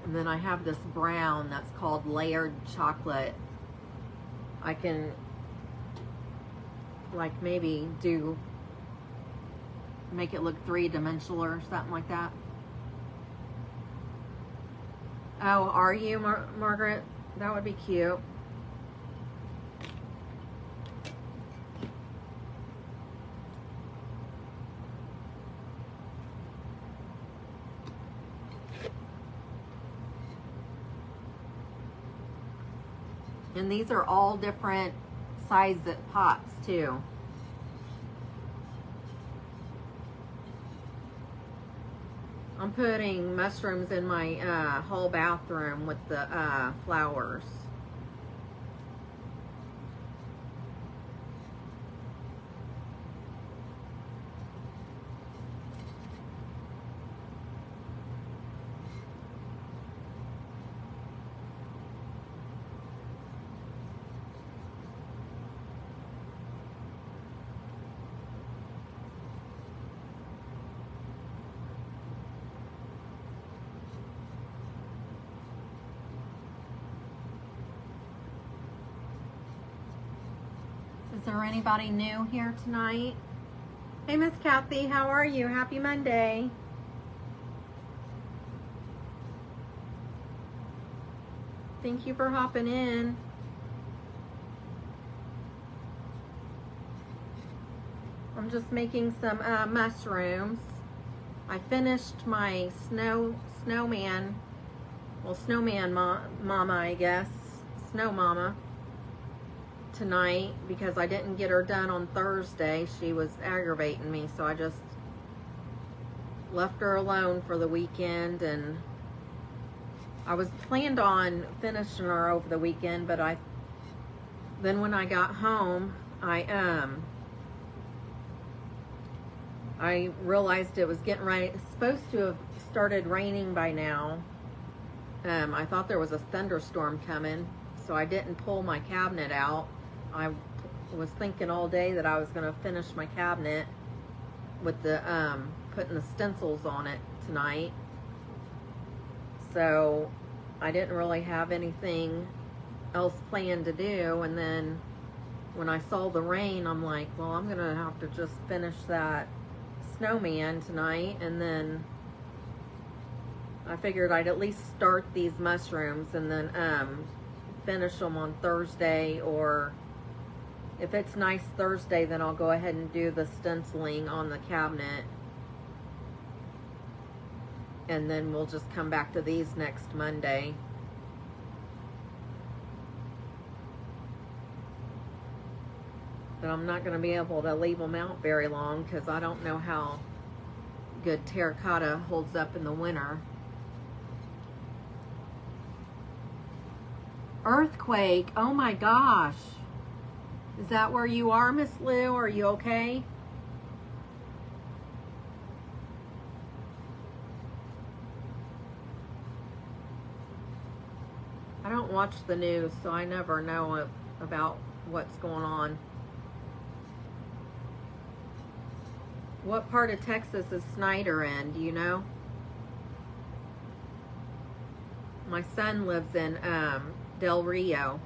And then I have this brown that's called layered chocolate. I can like maybe make it look 3-dimensional or something like that. Oh, are you, Margaret? That would be cute. And these are all different size pots too. I'm putting mushrooms in my whole bathroom with the flowers. Is there anybody new here tonight? Hey, Miss Kathy, how are you? Happy Monday. Thank you for hopping in. I'm just making some mushrooms. I finished my snowman mama, I guess, snow mama, tonight, because I didn't get her done on Thursday. She was aggravating me, so I just left her alone for the weekend, and I was planned on finishing her over the weekend, but then when I got home, I realized it was getting ready. It's supposed to have started raining by now. I thought there was a thunderstorm coming, so I didn't pull my cabinet out. I was thinking all day that I was going to finish my cabinet with the putting the stencils on it tonight. So I didn't really have anything else planned to do, and then when I saw the rain, I'm like, well, I'm going to have to just finish that snowman tonight, and then I figured I'd at least start these mushrooms and then finish them on Thursday, or if it's nice Thursday, then I'll go ahead and do the stenciling on the cabinet. And then we'll just come back to these next Monday. But I'm not going to be able to leave them out very long because I don't know how good terracotta holds up in the winter. Earthquake, oh my gosh. Is that where you are, Miss Lou? Are you okay? I don't watch the news, so I never know about what's going on. What part of Texas is Snyder in? Do you know? My son lives in Del Rio.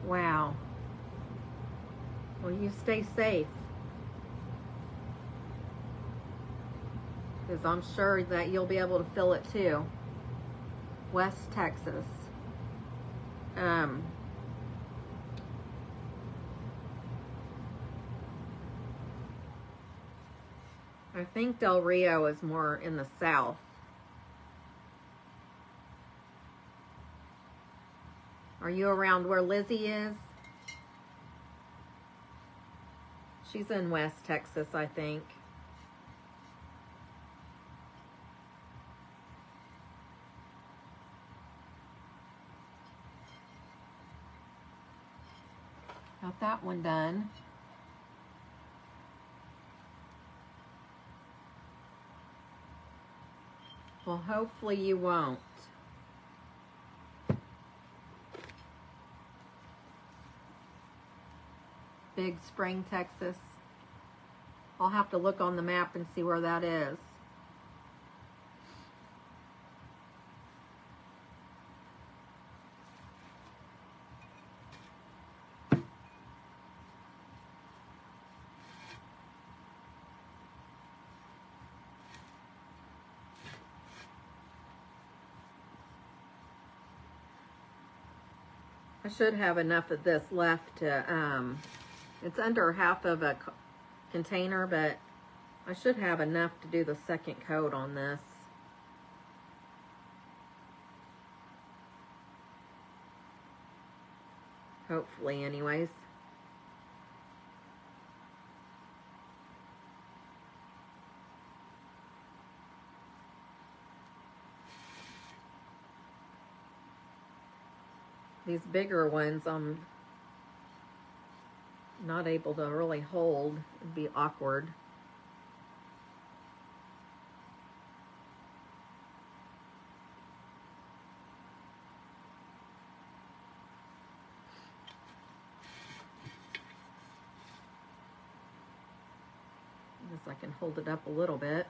Wow. Well, you stay safe. Because I'm sure that you'll be able to feel it too. West Texas. I think Del Rio is more in the south. Are you around where Lizzie is? She's in West Texas, I think. Got that one done. Well, hopefully you won't. Big Spring, Texas. I'll have to look on the map and see where that is. I should have enough of this left to, it's under half of a container, but I should have enough to do the second coat on this. Hopefully, anyways. These bigger ones, I'm not able to really hold. It'd be awkward. I guess I can hold it up a little bit.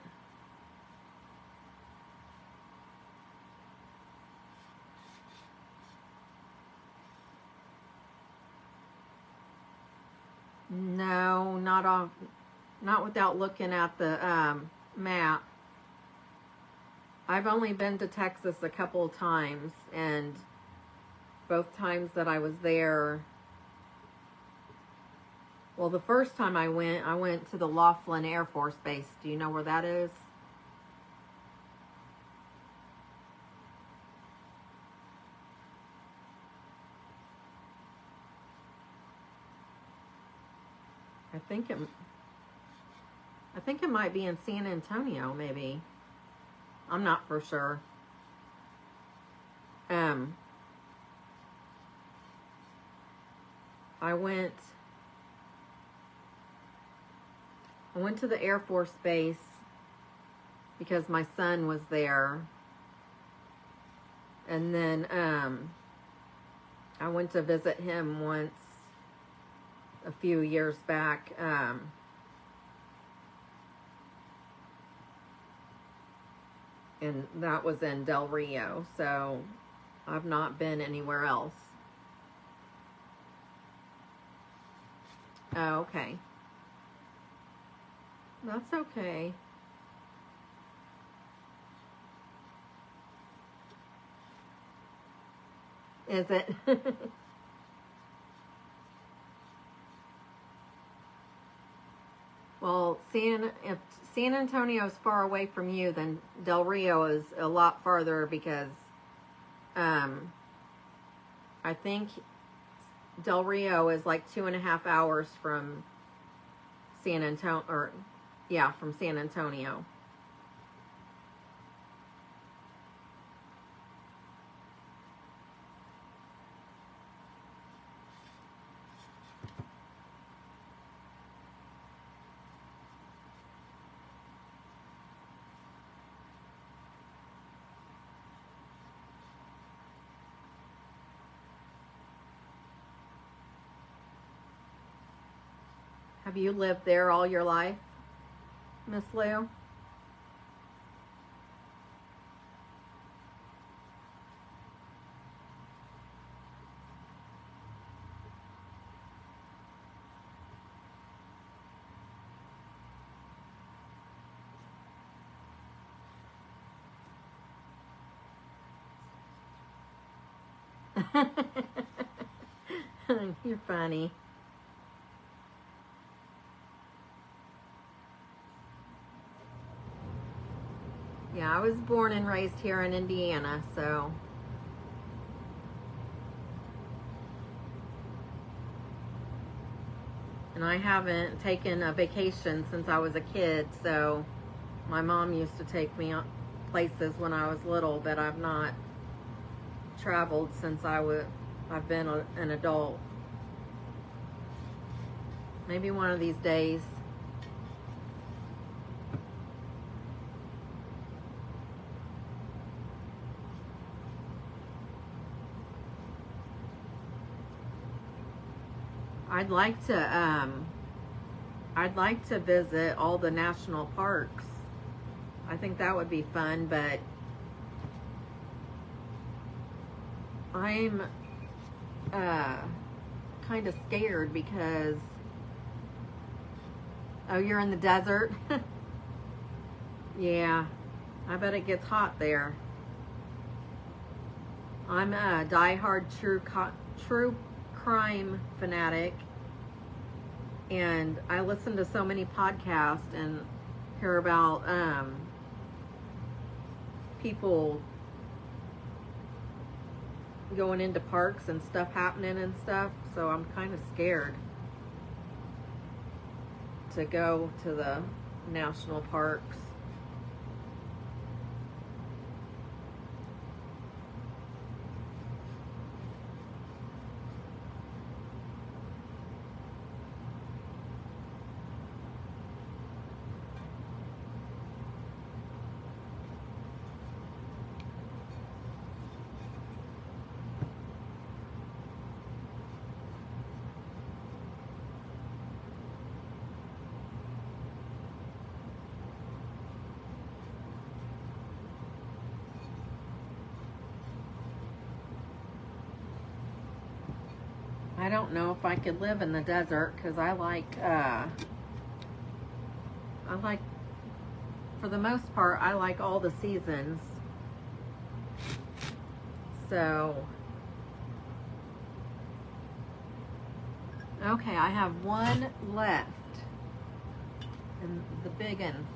No, not without looking at the map. I've only been to Texas a couple of times, and both times that I was there, well, the first time I went to the Laughlin Air Force Base. Do you know where that is? I think it might be in San Antonio, maybe. I'm not for sure. I went to the Air Force Base because my son was there. And then I went to visit him once a few years back. And that was in Del Rio. So I've not been anywhere else. Oh, okay. That's okay. Is it? Well, if San Antonio is far away from you, then Del Rio is a lot farther because I think Del Rio is like 2.5 hours from San Antonio, or yeah, from San Antonio. Have you lived there all your life, Miss Lou? You're funny. Yeah, I was born and raised here in Indiana, so. And I haven't taken a vacation since I was a kid, so my mom used to take me out places when I was little, but I've not traveled since I've been an adult. Maybe one of these days. I'd like to visit all the national parks. I think that would be fun, but I'm kind of scared because, oh, you're in the desert? Yeah, I bet it gets hot there. I'm a diehard true crime fanatic, and I listen to so many podcasts and hear about people going into parks and stuff happening and stuff, so I'm kind of scared to go to the national parks. I don't know if I could live in the desert because I like, for the most part, I like all the seasons. So, okay, I have one left. And the big one.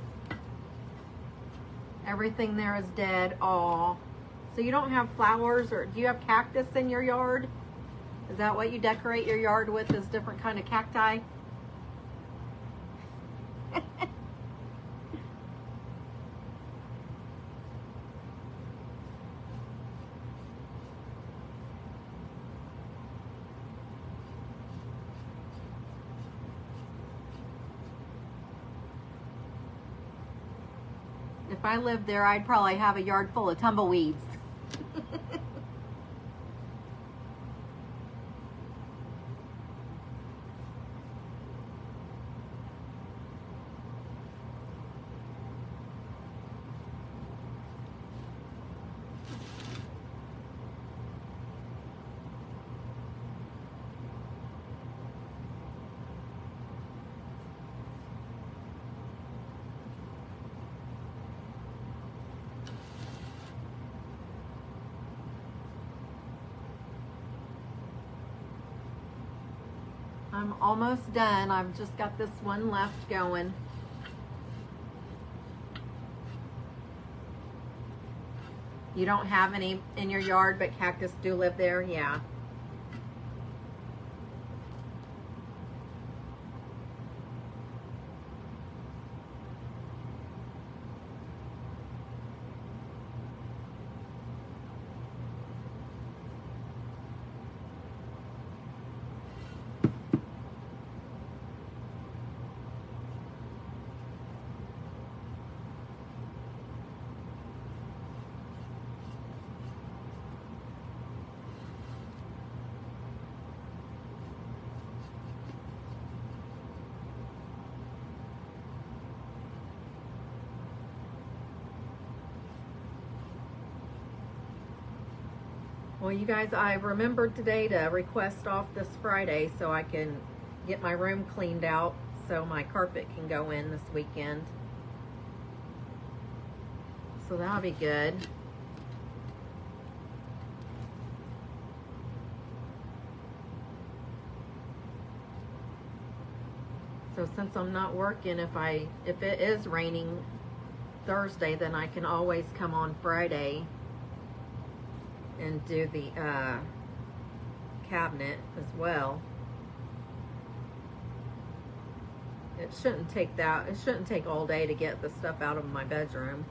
Everything there is dead. Aw. So you don't have flowers, or do you have cactus in your yard? Is that what you decorate your yard with, is different kind of cacti? If I lived there, I'd probably have a yard full of tumbleweeds. I'm almost done. I've just got this one left going. You don't have any in your yard, but cactus do live there? Yeah. Well, you guys, I remembered today to request off this Friday so I can get my room cleaned out so my carpet can go in this weekend. So that'll be good. So since I'm not working, if it is raining Thursday, then I can always come on Friday and do the cabinet as well. It shouldn't take all day to get the stuff out of my bedroom.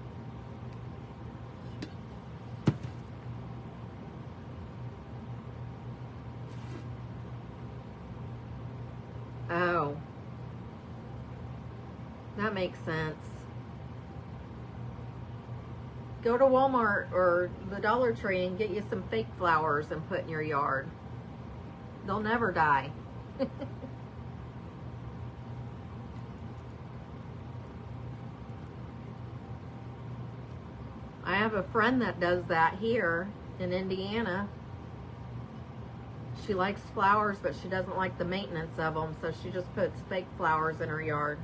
Oh, that makes sense. Go to Walmart or the Dollar Tree and get you some fake flowers and put in your yard. They'll never die. I have a friend that does that here in Indiana. She likes flowers, but she doesn't like the maintenance of them, so she just puts fake flowers in her yard.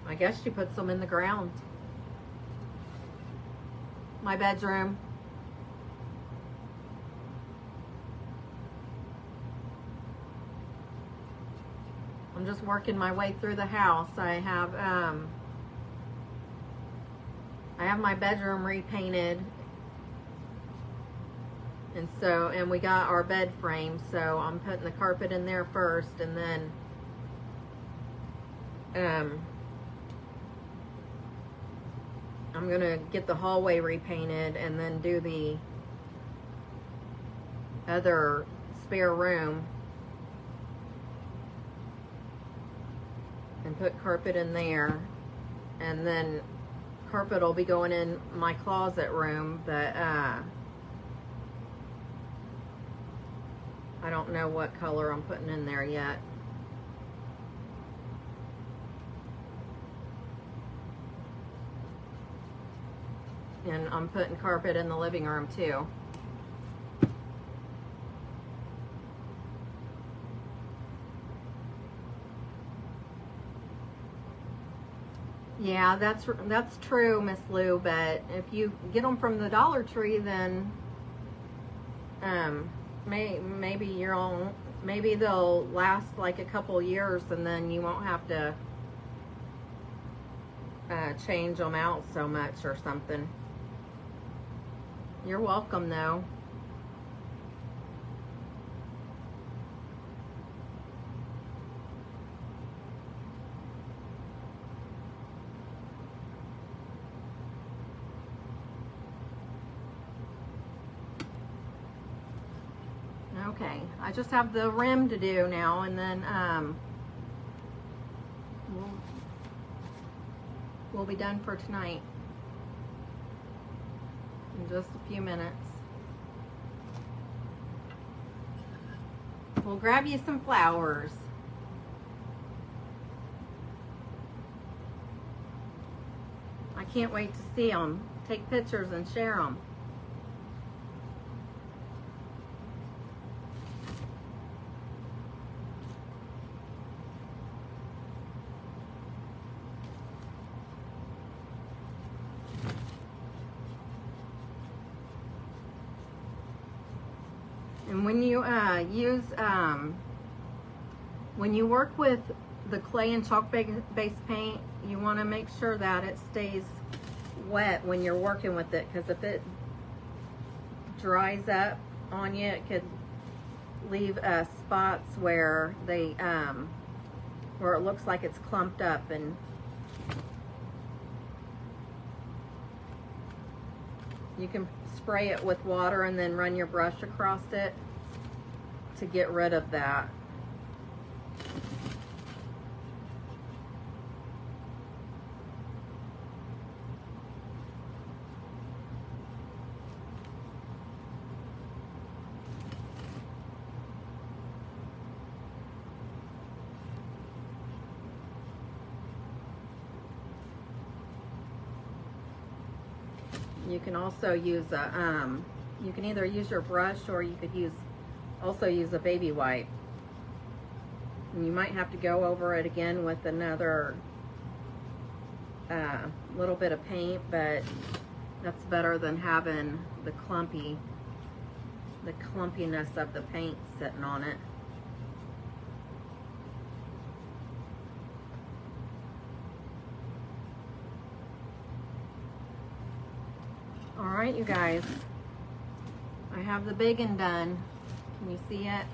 I guess she puts them in the ground. My bedroom. I'm just working my way through the house. I have my bedroom repainted, and we got our bed frame, so I'm putting the carpet in there first, and then I'm gonna get the hallway repainted and then do the other spare room and put carpet in there, and then carpet will be going in my closet room, but I don't know what color I'm putting in there yet. And I'm putting carpet in the living room too. Yeah, that's true, Miss Lou, but if you get them from the Dollar Tree, then maybe they'll last like a couple years, and then you won't have to change them out so much or something. You're welcome, though. Okay, I just have the rim to do now, and then we'll be done for tonight in just a few minutes. We'll grab you some flowers. I can't wait to see them. Take pictures and share them. And when you use When you work with the clay and chalk-based paint, you want to make sure that it stays wet when you're working with it, because if it dries up on you, it could leave spots where they where it looks like it's clumped up. And you can spray it with water and then run your brush across it to get rid of that. You can also use a, you can either use your brush, or you could also use a baby wipe. And you might have to go over it again with another little bit of paint, but that's better than having the clumpiness of the paint sitting on it. All right, you guys, I have the big one done. Can you see it?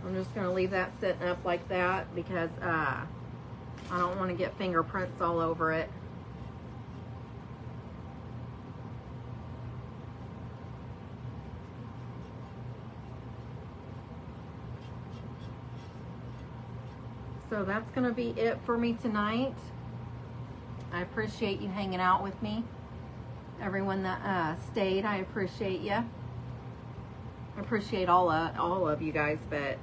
I'm just going to leave that sitting up like that because I don't want to get fingerprints all over it. So that's going to be it for me tonight. I appreciate you hanging out with me. Everyone that stayed, I appreciate you. I appreciate all of you guys, but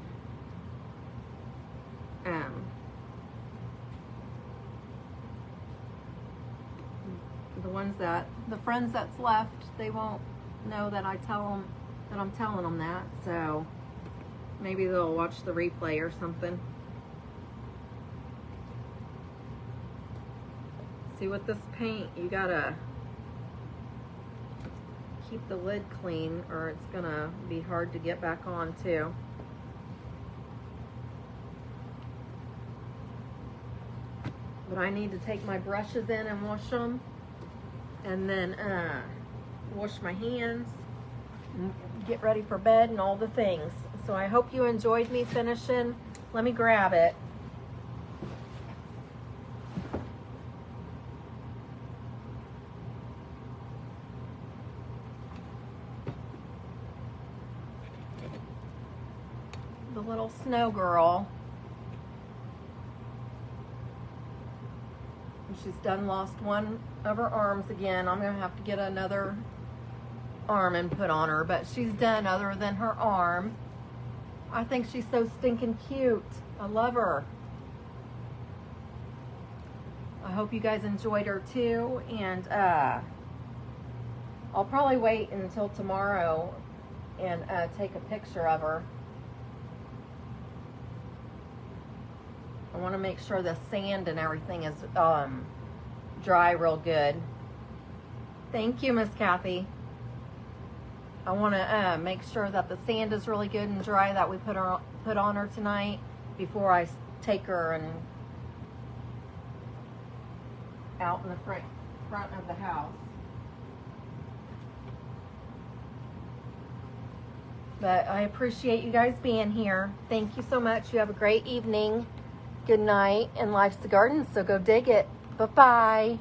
the friends that's left, they won't know that I tell them that I'm telling them that. So maybe they'll watch the replay or something. See, with this paint, you gotta keep the lid clean or it's gonna be hard to get back on too. But I need to take my brushes in and wash them, and then wash my hands and get ready for bed and all the things. So I hope you enjoyed me finishing. Let me grab it. The little snow girl. And she's done lost one of her arms again. I'm gonna have to get another arm and put on her, but she's done other than her arm. I think she's so stinking cute. I love her. I hope you guys enjoyed her too, and I'll probably wait until tomorrow and take a picture of her. I want to make sure the sand and everything is dry real good. Thank you, Miss Kathy. I want to make sure that the sand is really good and dry that we put on her tonight before I take her and out in the front of the house. But I appreciate you guys being here. Thank you so much. You have a great evening. Good night, and life's a garden, so go dig it. Bye-bye.